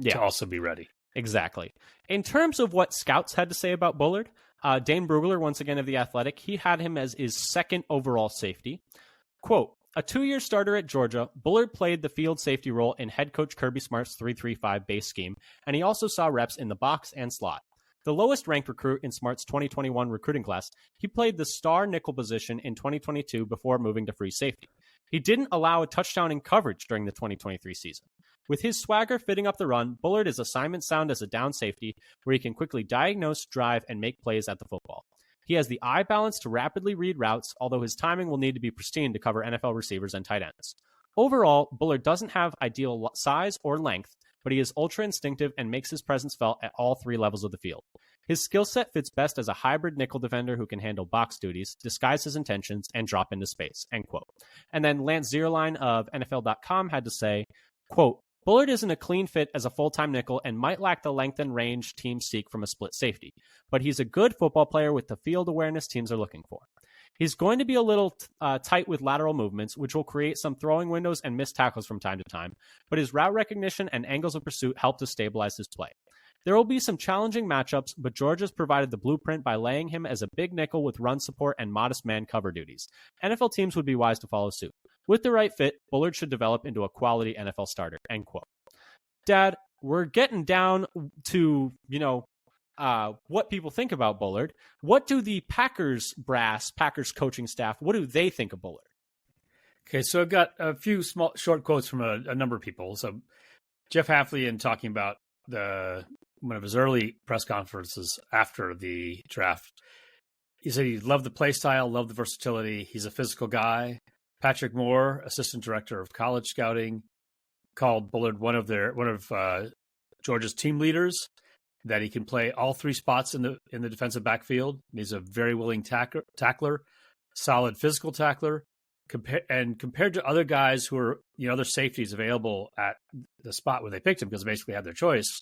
to also be ready. Exactly. In terms of what scouts had to say about Bullard, Dane Brugler, once again of The Athletic, he had him as his second overall safety. Quote, a 2-year starter at Georgia, Bullard played the field safety role in head coach Kirby Smart's 3-3-5 base scheme, and he also saw reps in the box and slot. The lowest ranked recruit in Smart's 2021 recruiting class, he played the star nickel position in 2022 before moving to free safety. He didn't allow a touchdown in coverage during the 2023 season. With his swagger fitting up the run, Bullard is assignment sound as a down safety where he can quickly diagnose, drive, and make plays at the football. He has the eye balance to rapidly read routes, although his timing will need to be pristine to cover NFL receivers and tight ends. Overall, Bullard doesn't have ideal size or length, but he is ultra instinctive and makes his presence felt at all 3 levels of the field. His skill set fits best as a hybrid nickel defender who can handle box duties, disguise his intentions, and drop into space, end quote. And then Lance Zierlein of NFL.com had to say, quote, Bullard isn't a clean fit as a full-time nickel and might lack the length and range teams seek from a split safety, but he's a good football player with the field awareness teams are looking for. He's going to be a little tight with lateral movements, which will create some throwing windows and missed tackles from time to time, but his route recognition and angles of pursuit help to stabilize his play. There will be some challenging matchups, but Georgia's provided the blueprint by laying him as a big nickel with run support and modest man cover duties. NFL teams would be wise to follow suit. With the right fit, Bullard should develop into a quality NFL starter, end quote. Dad, we're getting down to, what people think about Bullard. What do the Packers brass, Packers coaching staff, what do they think of Bullard? Okay, so I've got a few short quotes from a number of people. So Jeff Hafley, in talking about one of his early press conferences after the draft, he said he loved the play style, loved the versatility. He's a physical guy. Patrick Moore, assistant director of college scouting, called Bullard one of Georgia's team leaders. That he can play all 3 spots in the defensive backfield. He's a very willing tackler, solid physical tackler. Compared to other guys who are other safeties available at the spot where they picked him, because they basically had their choice,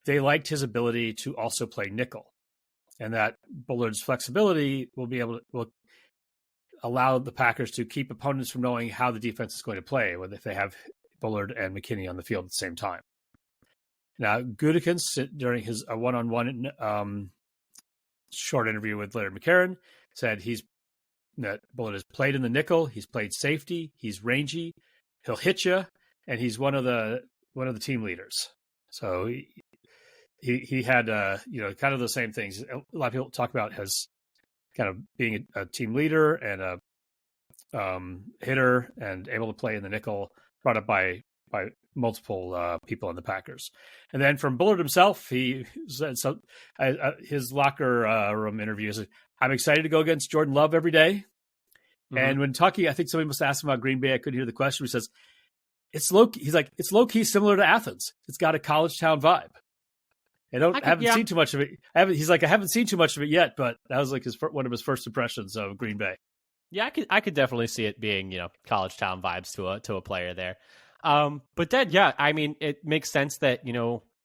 they liked his ability to also play nickel, and that Bullard's flexibility will allow the Packers to keep opponents from knowing how the defense is going to play if they have Bullard and McKinney on the field at the same time. Now, Gutekunst, during his one-on-one short interview with Larry McCarron, said that Bullard has played in the nickel, he's played safety, he's rangy, he'll hit you, and he's one of the team leaders. So he had kind of the same things. A lot of people talk about as kind of being a team leader and a hitter and able to play in the nickel, brought up by multiple people in the Packers. And then from Bullard himself, he said his locker room interview is, I'm excited to go against Jordan Love every day. Mm-hmm. And when talking, I think somebody must ask him about Green Bay. I couldn't hear the question. He says, it's low key similar to Athens. It's got a college town vibe. I haven't seen too much of it. I haven't seen too much of it yet, but that was like one of his first impressions of Green Bay. Yeah, I could definitely see it being, college town vibes to a player there. But Dad, yeah, I mean, it makes sense that,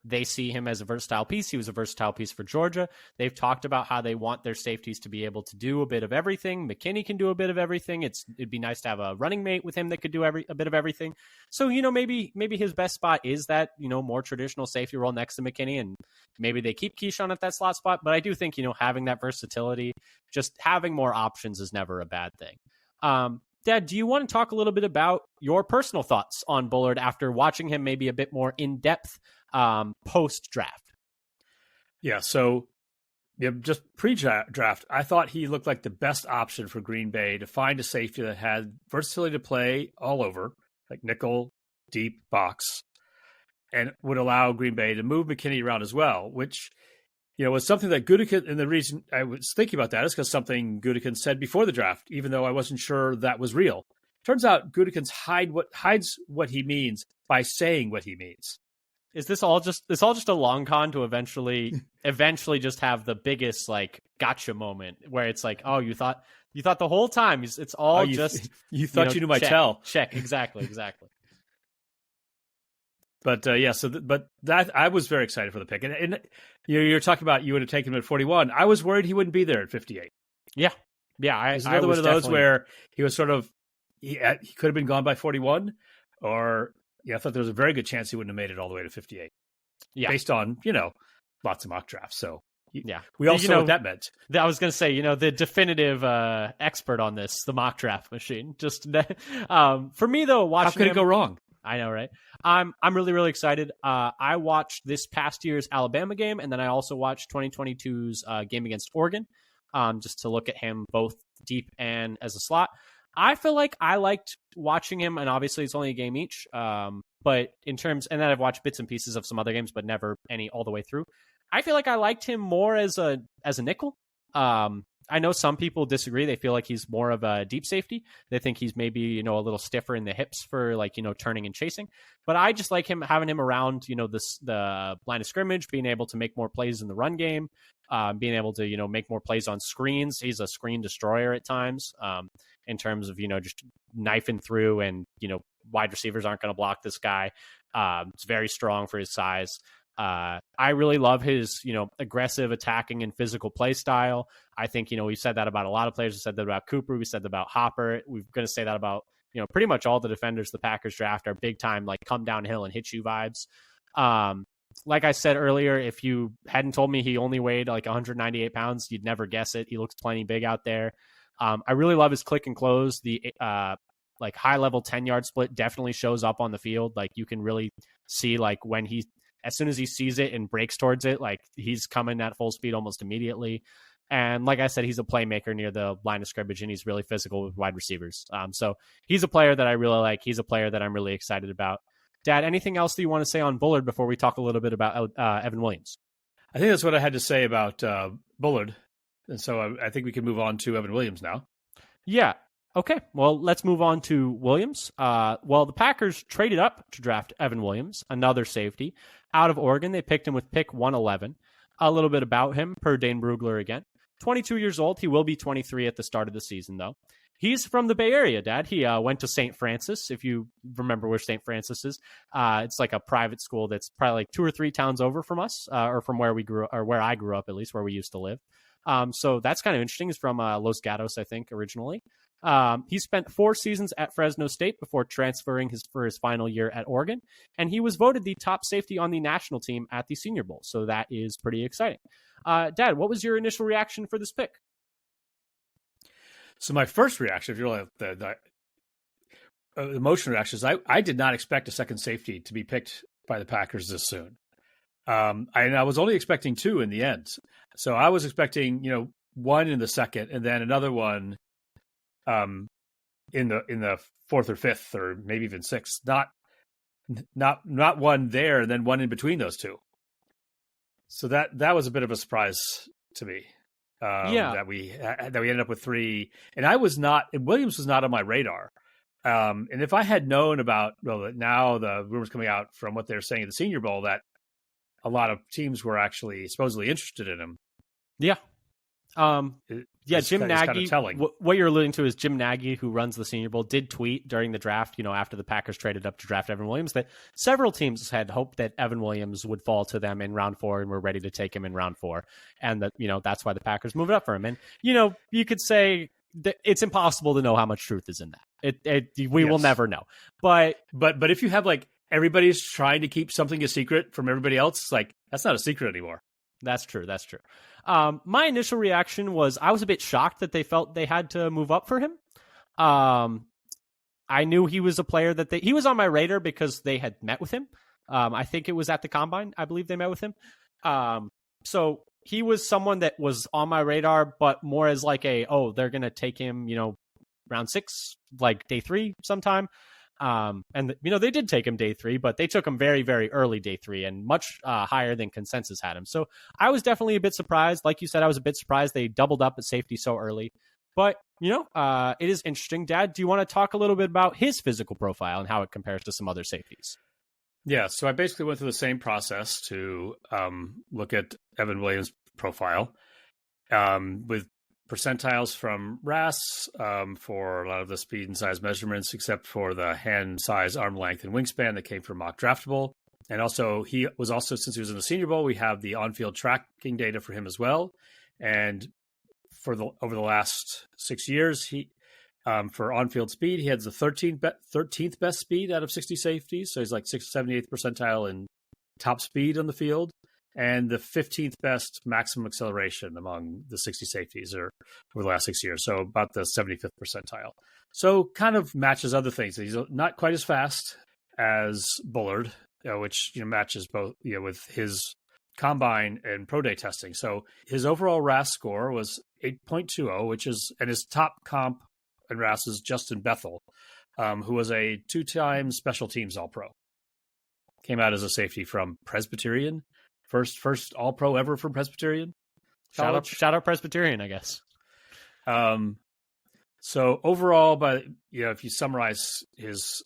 they see him as a versatile piece. He was a versatile piece for Georgia. They've talked about how they want their safeties to be able to do a bit of everything. McKinney can do a bit of everything. It'd be nice to have a running mate with him that could do a bit of everything. So, maybe his best spot is that, more traditional safety role next to McKinney, and maybe they keep Keyshawn at that slot spot. But I do think, having that versatility, just having more options is never a bad thing. Dad, do you want to talk a little bit about your personal thoughts on Bullard after watching him maybe a bit more in depth post-draft? Yeah, so just pre-draft, I thought he looked like the best option for Green Bay to find a safety that had versatility to play all over, like nickel, deep, box, and would allow Green Bay to move McKinney around as well, which was something that Gutekunst, and the reason I was thinking about that is because something Gutekunst said before the draft, even though I wasn't sure that was real. Turns out Gutekunst hides what he means by saying what he means. Is this all just a long con to eventually just have the biggest gotcha moment where it's like, oh, you thought the whole time it's all you thought you knew my tell. Check. Exactly. But but that I was very excited for the pick, and you're talking about you would have taken him at 41. I was worried he wouldn't be there at 58. Yeah. It's another one of those where he was sort of he could have been gone by 41, or I thought there was a very good chance he wouldn't have made it all the way to 58. Yeah, based on lots of mock drafts. So yeah, we all know what that meant. I was going to say, the definitive expert on this, the mock draft machine. Just for me though, watching how could it go wrong? I know, right? I'm really, really excited. I watched this past year's Alabama game, and then I also watched 2022's game against Oregon, just to look at him both deep and as a slot. I feel like I liked watching him, and obviously it's only a game each. But in terms, and then I've watched bits and pieces of some other games, but never any all the way through. I feel like I liked him more as a nickel. I know some people disagree. They feel like he's more of a deep safety. They think he's maybe, a little stiffer in the hips for turning and chasing. But I just like having him around, the line of scrimmage, being able to make more plays in the run game, being able to, make more plays on screens. He's a screen destroyer at times, in terms of, just knifing through, and, wide receivers aren't going to block this guy. It's very strong for his size. I really love his, aggressive attacking and physical play style. I think, we've said that about a lot of players. We said that about Cooper. We said that about Hopper. We're going to say that about, pretty much all the defenders the Packers draft are big time, come downhill and hit you vibes. Like I said earlier, if you hadn't told me he only weighed 198 pounds, you'd never guess it. He looks plenty big out there. I really love his click and close. The, high level 10-yard split definitely shows up on the field. You can really see when as soon as he sees it and breaks towards it, he's coming at full speed almost immediately. And like I said, he's a playmaker near the line of scrimmage, and he's really physical with wide receivers. So he's a player that I really like. He's a player that I'm really excited about. Dad, anything else that you want to say on Bullard before we talk a little bit about Evan Williams? I think that's what I had to say about Bullard. And so I think we can move on to Evan Williams now. Yeah. Okay, well, let's move on to Williams. The Packers traded up to draft Evan Williams, another safety, out of Oregon. They picked him with pick 111. A little bit about him, per Dane Brugler again. 22 years old. He will be 23 at the start of the season, though. He's from the Bay Area, Dad. He went to St. Francis, if you remember where St. Francis is. It's a private school that's probably 2 or 3 towns over from us, or from where we grew, or where I grew up, at least, where we used to live. So that's kind of interesting. He's from Los Gatos, I think, originally. He spent 4 seasons at Fresno State before transferring for his final year at Oregon, and he was voted the top safety on the national team at the Senior Bowl, so that is pretty exciting. Dad, what was your initial reaction for this pick? So my first reaction, if you really the emotional reaction, is I did not expect a second safety to be picked by the Packers this soon. I was only expecting 2 in the end, so I was expecting one in the second, and then another one in the 4th or 5th or maybe even 6th, not one there and then one in between those 2. So that was a bit of a surprise to me. That we ended up with 3, and Williams was not on my radar. And if I had known about now the rumors coming out from what they're saying at the Senior Bowl that a lot of teams were actually supposedly interested in him. Yeah. Yeah, Jim Nagy. Kind of telling. What you're alluding to is Jim Nagy, who runs the Senior Bowl, did tweet during the draft, after the Packers traded up to draft Evan Williams, that several teams had hoped that Evan Williams would fall to them in round 4 and were ready to take him in round 4. And that, that's why the Packers moved up for him. And, you could say that it's impossible to know how much truth is in that. We will never know. But if you have like everybody's trying to keep something a secret from everybody else, like that's not a secret anymore. That's true. My initial reaction was I was a bit shocked that they felt they had to move up for him. I knew he was a player that he was on my radar because they had met with him. I think it was at the Combine. I believe they met with him. So he was someone that was on my radar, but more as like they're going to take him, round 6, like day 3 sometime. And they did take him day 3, but they took him very, very early day 3 and much higher than consensus had him. So I was definitely a bit surprised. Like you said, I was a bit surprised they doubled up at safety so early. But, it is interesting. Dad, do you want to talk a little bit about his physical profile and how it compares to some other safeties? Yeah, so I basically went through the same process to look at Evan Williams' profile with percentiles from RAS for a lot of the speed and size measurements, except for the hand size, arm length, and wingspan that came from Mock Draftable. And also, since he was in the Senior Bowl, we have the on-field tracking data for him as well. And over the last 6 years, he for on-field speed, he has the 13th best speed out of 60 safeties. So he's like 78th percentile in top speed on the field, and the 15th best maximum acceleration among the 60 safeties over the last 6 years. So about the 75th percentile. So kind of matches other things. He's not quite as fast as Bullard, which matches both with his combine and pro day testing. So his overall RAS score was 8.20, and his top comp in RAS is Justin Bethel, who was a 2-time special teams All-Pro. Came out as a safety from Presbyterian. First All-Pro ever from Presbyterian. Shout out Presbyterian, I guess. So overall, if you summarize his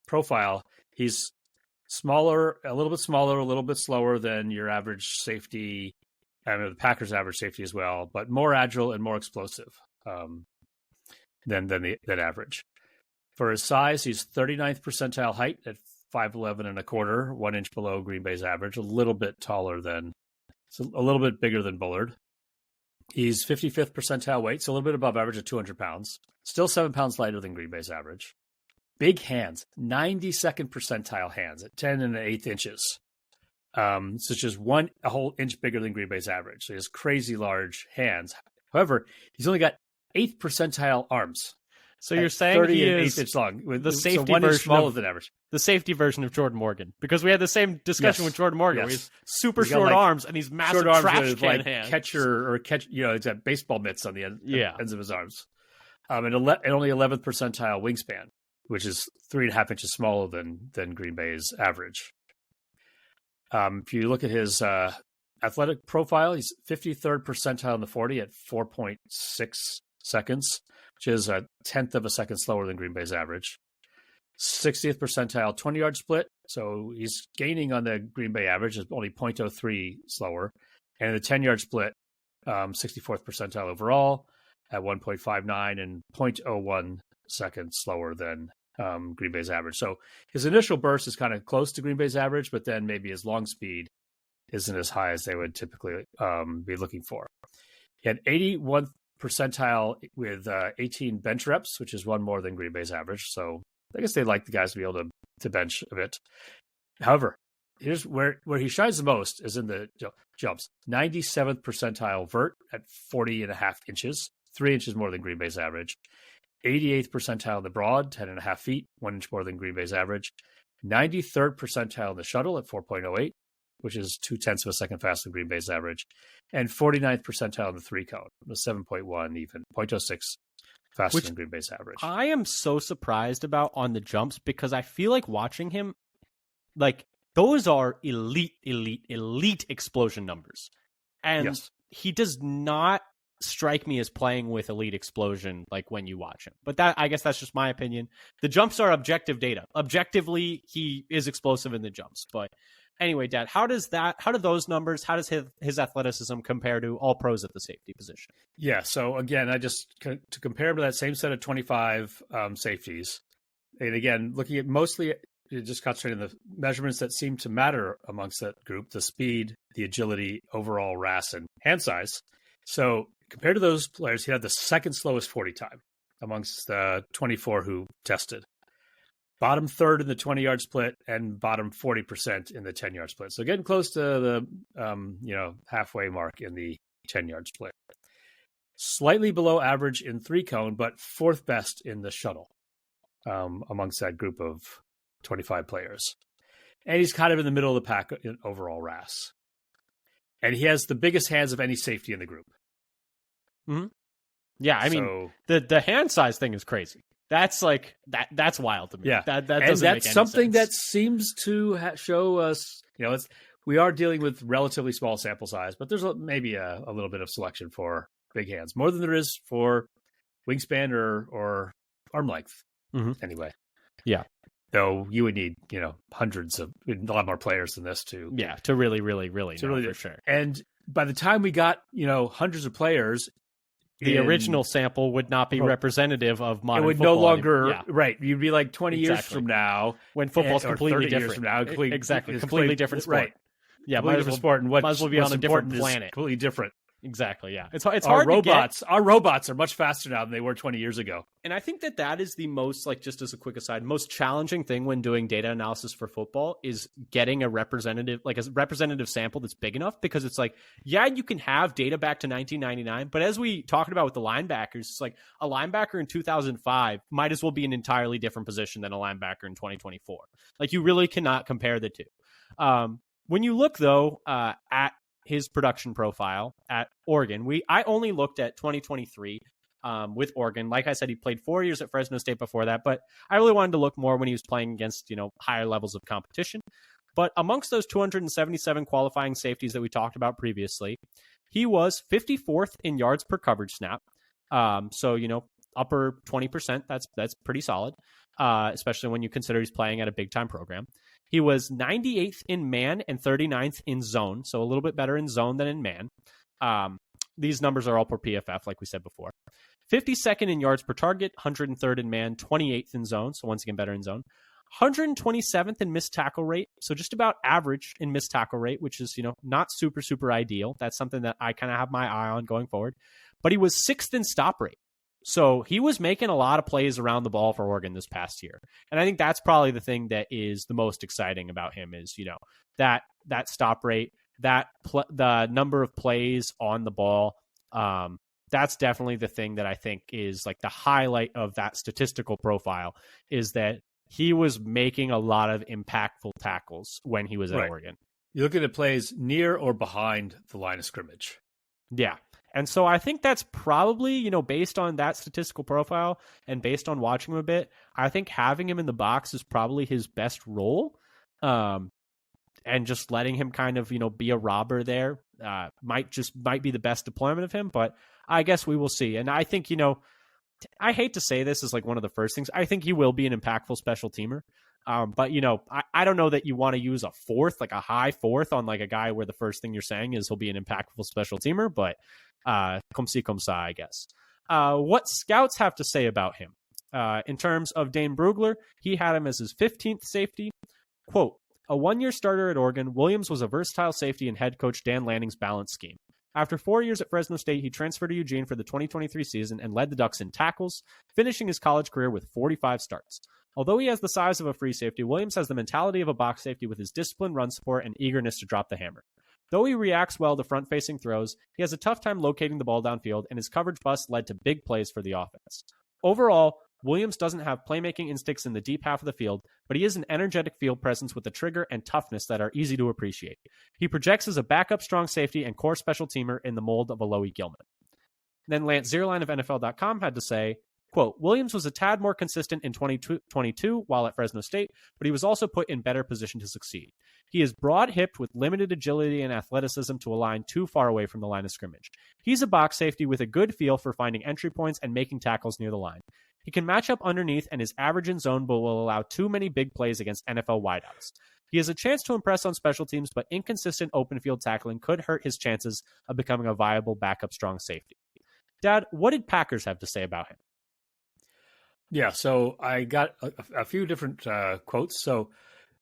profile, he's smaller, a little bit slower than your average safety, the Packers' average safety as well, but more agile and more explosive than average. For his size, he's 39th percentile height at 5'11 and a quarter, 1 inch below Green Bay's average, a little bit bigger than Bullard. He's 55th percentile weight, so a little bit above average at 200 pounds, still 7 pounds lighter than Green Bay's average. Big hands, 92nd percentile hands at 10 and 1/8 inches. So just a whole inch bigger than Green Bay's average. So he has crazy large hands. However, he's only got 8th percentile arms. So you're saying he is 1/8 inch long, with the safety 1 inch version smaller of than average. The safety version of Jordan Morgan, because we had the same discussion with Jordan Morgan. Yes. Where he's super short arms and he's massive trash can hands. He's got baseball mitts on the ends of his arms. And only 11th percentile wingspan, which is 3.5 inches smaller than Green Bay's average. If you look at his athletic profile, he's 53rd percentile in the 40 at 4.6 seconds, which is a 1/10 of a second slower than Green Bay's average. 60th percentile 20-yard split, so he's gaining on the Green Bay average, is only 0.03 slower. And the 10-yard split, 64th percentile overall at 1.59 and 0.01 seconds slower than Green Bay's average. So his initial burst is kind of close to Green Bay's average, but then maybe his long speed isn't as high as they would typically be looking for. He had 81th percentile with 18 bench reps, which is one more than Green Bay's average. So I guess they like the guys to be able to bench a bit. However, here's where he shines the most is in the jumps. 97th percentile vert at 40.5 inches, 3 inches more than Green Bay's average. 88th percentile in the broad, 10.5 feet, 1 inch more than Green Bay's average. 93rd percentile in the shuttle at 4.08, which is 0.2 of a second faster than Green Bay's average. And 49th percentile in the 3-cone, 7.1 even, 0.06 faster than Green Bay's average. I am so surprised about on the jumps because I feel like watching him, like those are elite explosion numbers. And he does not strike me as playing with elite explosion like when you watch him. But I guess that's just my opinion. The jumps are objective data. Objectively, he is explosive in the jumps. But anyway, Dad, how do those numbers, how does his athleticism compare to all pros at the safety position? Yeah, so again, to compare him to that same set of 25 safeties, and again, looking at mostly just concentrating on the measurements that seem to matter amongst that group, the speed, the agility, overall RAS, and hand size. So compared to those players, he had the second slowest 40 time amongst the 24 who tested. Bottom third in the 20-yard split and bottom 40% in the 10-yard split. So getting close to the halfway mark in the 10-yard split. Slightly below average in 3-cone, but fourth best in the shuttle amongst that group of 25 players. And he's kind of in the middle of the pack in overall RAS. And he has the biggest hands of any safety in the group. Mm-hmm. Yeah, I mean, the hand size thing is crazy. That's like that's wild to me. Yeah, that doesn't make any sense. That's something that seems to show us, we are dealing with relatively small sample size, but there's maybe a little bit of selection for big hands, more than there is for wingspan or arm length. Mm-hmm. Anyway, yeah. Though you would need, hundreds of a lot more players than this to really know for sure. And by the time we got, hundreds of players, the original sample would not be representative of modern football. It would football no longer, right. You'd be like 20 years from now. When football's completely different. Years from now, completely different sport. Right. Yeah, might as well be on a different planet. Completely different. Exactly, yeah. It's hard to get. Our robots are much faster now than they were 20 years ago. And I think that is the most, just as a quick aside, most challenging thing when doing data analysis for football is getting a representative sample that's big enough, because it's you can have data back to 1999, but as we talked about with the linebackers, it's like a linebacker in 2005 might as well be an entirely different position than a linebacker in 2024. You really cannot compare the two. When you look, though, at his production profile at Oregon, I only looked at 2023 with Oregon. Like I said, he played 4 years at Fresno State before that, but I really wanted to look more when he was playing against, higher levels of competition. But amongst those 277 qualifying safeties that we talked about previously, he was 54th in yards per coverage snap. So, upper 20%, that's pretty solid, especially when you consider he's playing at a big-time program. He was 98th in man and 39th in zone, so a little bit better in zone than in man. These numbers are all per PFF, like we said before. 52nd in yards per target, 103rd in man, 28th in zone, so once again better in zone. 127th in missed tackle rate, so just about average in missed tackle rate, which is, not super, super ideal. That's something that I kind of have my eye on going forward. But he was 6th in stop rate. So he was making a lot of plays around the ball for Oregon this past year. And I think that's probably the thing that is the most exciting about him is, that stop rate, the number of plays on the ball. That's definitely the thing that I think is the highlight of that statistical profile, is that he was making a lot of impactful tackles when he was at Oregon. You look at the plays near or behind the line of scrimmage. Yeah. And so I think that's probably, based on that statistical profile and based on watching him a bit, I think having him in the box is probably his best role. And just letting him kind of, be a robber there might be the best deployment of him. But I guess we will see. And I think, I hate to say this as one of the first things. I think he will be an impactful special teamer. But, I don't know that you want to use a fourth, a high fourth on a guy where the first thing you're saying is he'll be an impactful special teamer. But comme ci, comme ça, I guess. What scouts have to say about him? In terms of Dane Brugler, he had him as his 15th safety. Quote, a one-year starter at Oregon, Williams was a versatile safety in head coach Dan Lanning's balance scheme. After 4 years at Fresno State, he transferred to Eugene for the 2023 season and led the Ducks in tackles, finishing his college career with 45 starts. Although he has the size of a free safety, Williams has the mentality of a box safety with his disciplined run support and eagerness to drop the hammer. Though he reacts well to front-facing throws, he has a tough time locating the ball downfield, and his coverage bust led to big plays for the offense. Overall, Williams doesn't have playmaking instincts in the deep half of the field, but he is an energetic field presence with a trigger and toughness that are easy to appreciate. He projects as a backup strong safety and core special teamer in the mold of a Loie Gilman. Then Lance Zierlein of NFL.com had to say, Quote, Williams was a tad more consistent in 2022 while at Fresno State, but he was also put in better position to succeed. He is broad-hipped with limited agility and athleticism to a line too far away from the line of scrimmage. He's a box safety with a good feel for finding entry points and making tackles near the line. He can match up underneath, and his average in zone but will allow too many big plays against NFL wideouts. He has a chance to impress on special teams, but inconsistent open field tackling could hurt his chances of becoming a viable backup strong safety. Dad, what did Packers have to say about him? Yeah, so I got a few different quotes. So,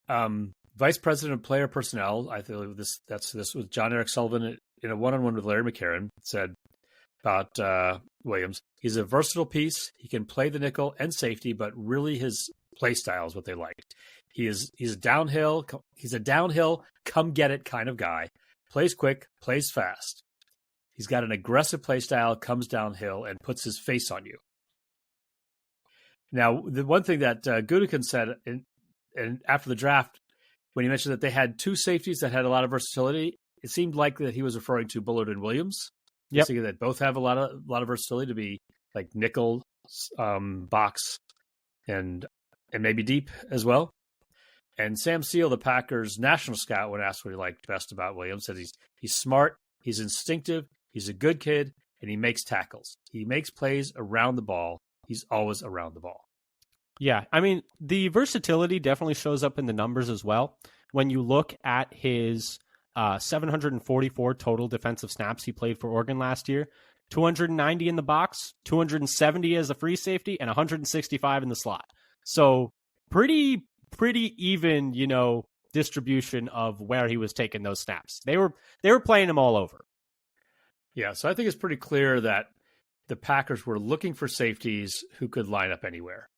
Vice President of Player Personnel, I believe this was John Eric Sullivan in a one-on-one with Larry McCarron, said about Williams. He's a versatile piece. He can play the nickel and safety, but really his play style is what they liked. He's a downhill, come get it kind of guy. Plays quick, plays fast. He's got an aggressive play style, comes downhill, and puts his face on you. Now, the one thing that Gutekunst said and after the draft, when he mentioned that they had two safeties that had a lot of versatility, it seemed likely that he was referring to Bullard and Williams. Yep. Thinking that both have a lot of versatility to be like nickel, box, and maybe deep as well. And Sam Seal, the Packers' national scout, when asked what he liked best about Williams, said he's smart, he's instinctive, he's a good kid, and he makes tackles. He makes plays around the ball. He's always around the ball. Yeah, I mean, the versatility definitely shows up in the numbers as well. When you look at his 744 total defensive snaps he played for Oregon last year, 290 in the box, 270 as a free safety, and 165 in the slot. So pretty even, distribution of where he was taking those snaps. They were playing him all over. Yeah, so I think it's pretty clear that the Packers were looking for safeties who could line up anywhere.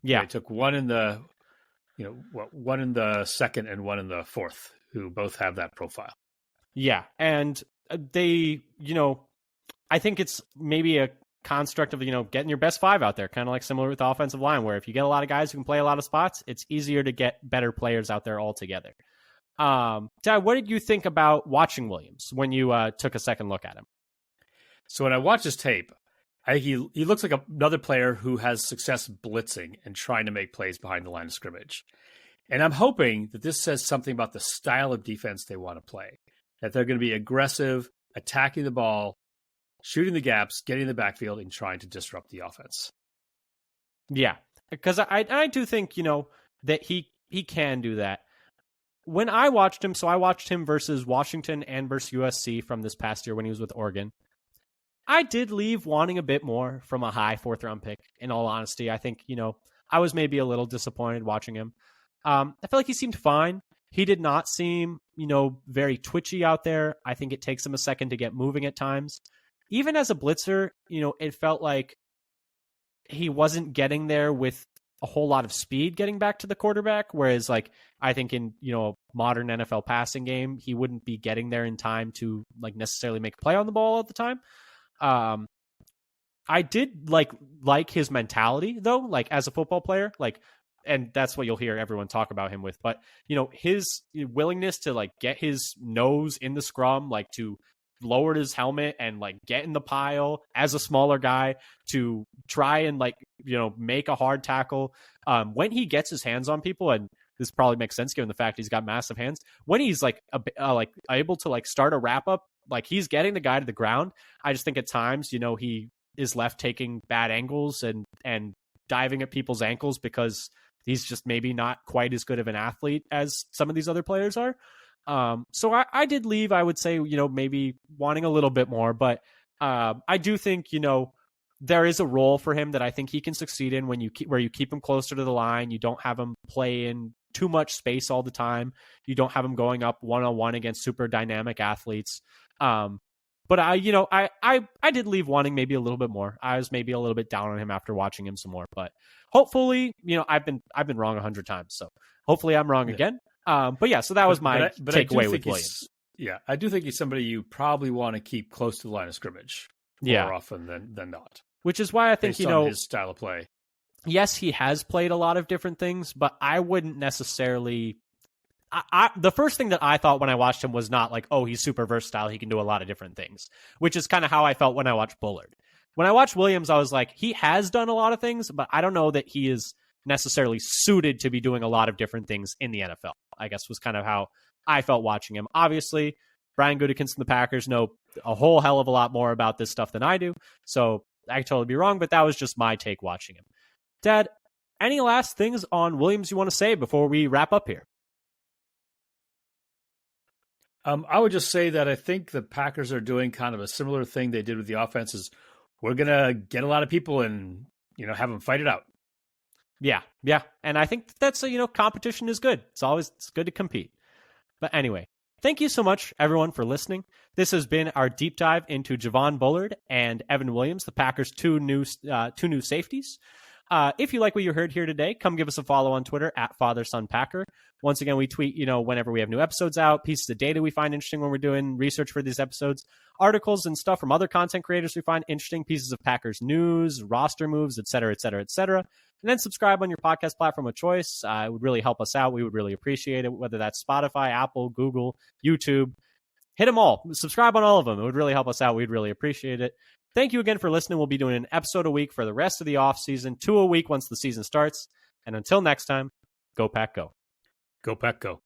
Yeah, they took one in the second and one in the fourth, who both have that profile. Yeah, and they, I think it's maybe a construct of, getting your best five out there, kind of like similar with the offensive line, where if you get a lot of guys who can play a lot of spots, it's easier to get better players out there altogether. Dad, what did you think about watching Williams when you took a second look at him? So when I watched his tape, I think he looks like another player who has success blitzing and trying to make plays behind the line of scrimmage. And I'm hoping that this says something about the style of defense they want to play, that they're going to be aggressive, attacking the ball, shooting the gaps, getting in the backfield, and trying to disrupt the offense. Yeah, because I do think, that he can do that. When I watched him, so I watched him versus Washington and versus USC from this past year when he was with Oregon. I did leave wanting a bit more from a high fourth-round pick, in all honesty. I think, I was maybe a little disappointed watching him. I feel like he seemed fine. He did not seem, very twitchy out there. I think it takes him a second to get moving at times. Even as a blitzer, it felt like he wasn't getting there with a whole lot of speed getting back to the quarterback. Whereas, I think in, modern NFL passing game, he wouldn't be getting there in time to, necessarily make a play on the ball at the time. I did like his mentality though, as a football player, and that's what you'll hear everyone talk about him with. But, his willingness to get his nose in the scrum, to lower his helmet and get in the pile as a smaller guy to try and make a hard tackle. When he gets his hands on people, and this probably makes sense given the fact he's got massive hands, when he's able to start a wrap up, he's getting the guy to the ground. I just think at times, he is left taking bad angles and diving at people's ankles because he's just maybe not quite as good of an athlete as some of these other players are. So I did leave, I would say, maybe wanting a little bit more, but I do think, there is a role for him that I think he can succeed in where you keep him closer to the line. You don't have him play in too much space all the time. You don't have him going up one-on-one against super dynamic athletes. But I did leave wanting maybe a little bit more. I was maybe a little bit down on him after watching him some more, but hopefully, I've been wrong 100 times. So hopefully I'm wrong again. But yeah, so that was my takeaway with Williams. Yeah, I do think he's somebody you probably want to keep close to the line of scrimmage more often than not. Which is why I think, based on his style of play. Yes, he has played a lot of different things, but I wouldn't necessarily... the first thing that I thought when I watched him was not he's super versatile, he can do a lot of different things, which is kind of how I felt when I watched Bullard. when I watched Williams, I was like, he has done a lot of things, but I don't know that he is necessarily suited to be doing a lot of different things in the NFL, I guess was kind of how I felt watching him. Obviously, Brian Gutekunst and the Packers know a whole hell of a lot more about this stuff than I do, so I could totally be wrong, but that was just my take watching him. Dad, any last things on Williams you want to say before we wrap up here? I would just say that I think the Packers are doing kind of a similar thing they did with the offenses. We're going to get a lot of people and, have them fight it out. Yeah. And I think that's, competition is good. It's good to compete. But anyway, thank you so much, everyone, for listening. This has been our deep dive into Javon Bullard and Evan Williams, the Packers' two new safeties. If you like what you heard here today, come give us a follow on Twitter at FatherSonPacker. Once again, we tweet, whenever we have new episodes out, pieces of data we find interesting when we're doing research for these episodes, articles and stuff from other content creators we find interesting, pieces of Packers news, roster moves, et cetera, et cetera, et cetera. And then subscribe on your podcast platform of choice. It would really help us out. We would really appreciate it, whether that's Spotify, Apple, Google, YouTube. Hit them all. Subscribe on all of them. It would really help us out. We'd really appreciate it. Thank you again for listening. We'll be doing an episode a week for the rest of the offseason, 2 a week once the season starts. And until next time, go Pack Go. Go Pack Go.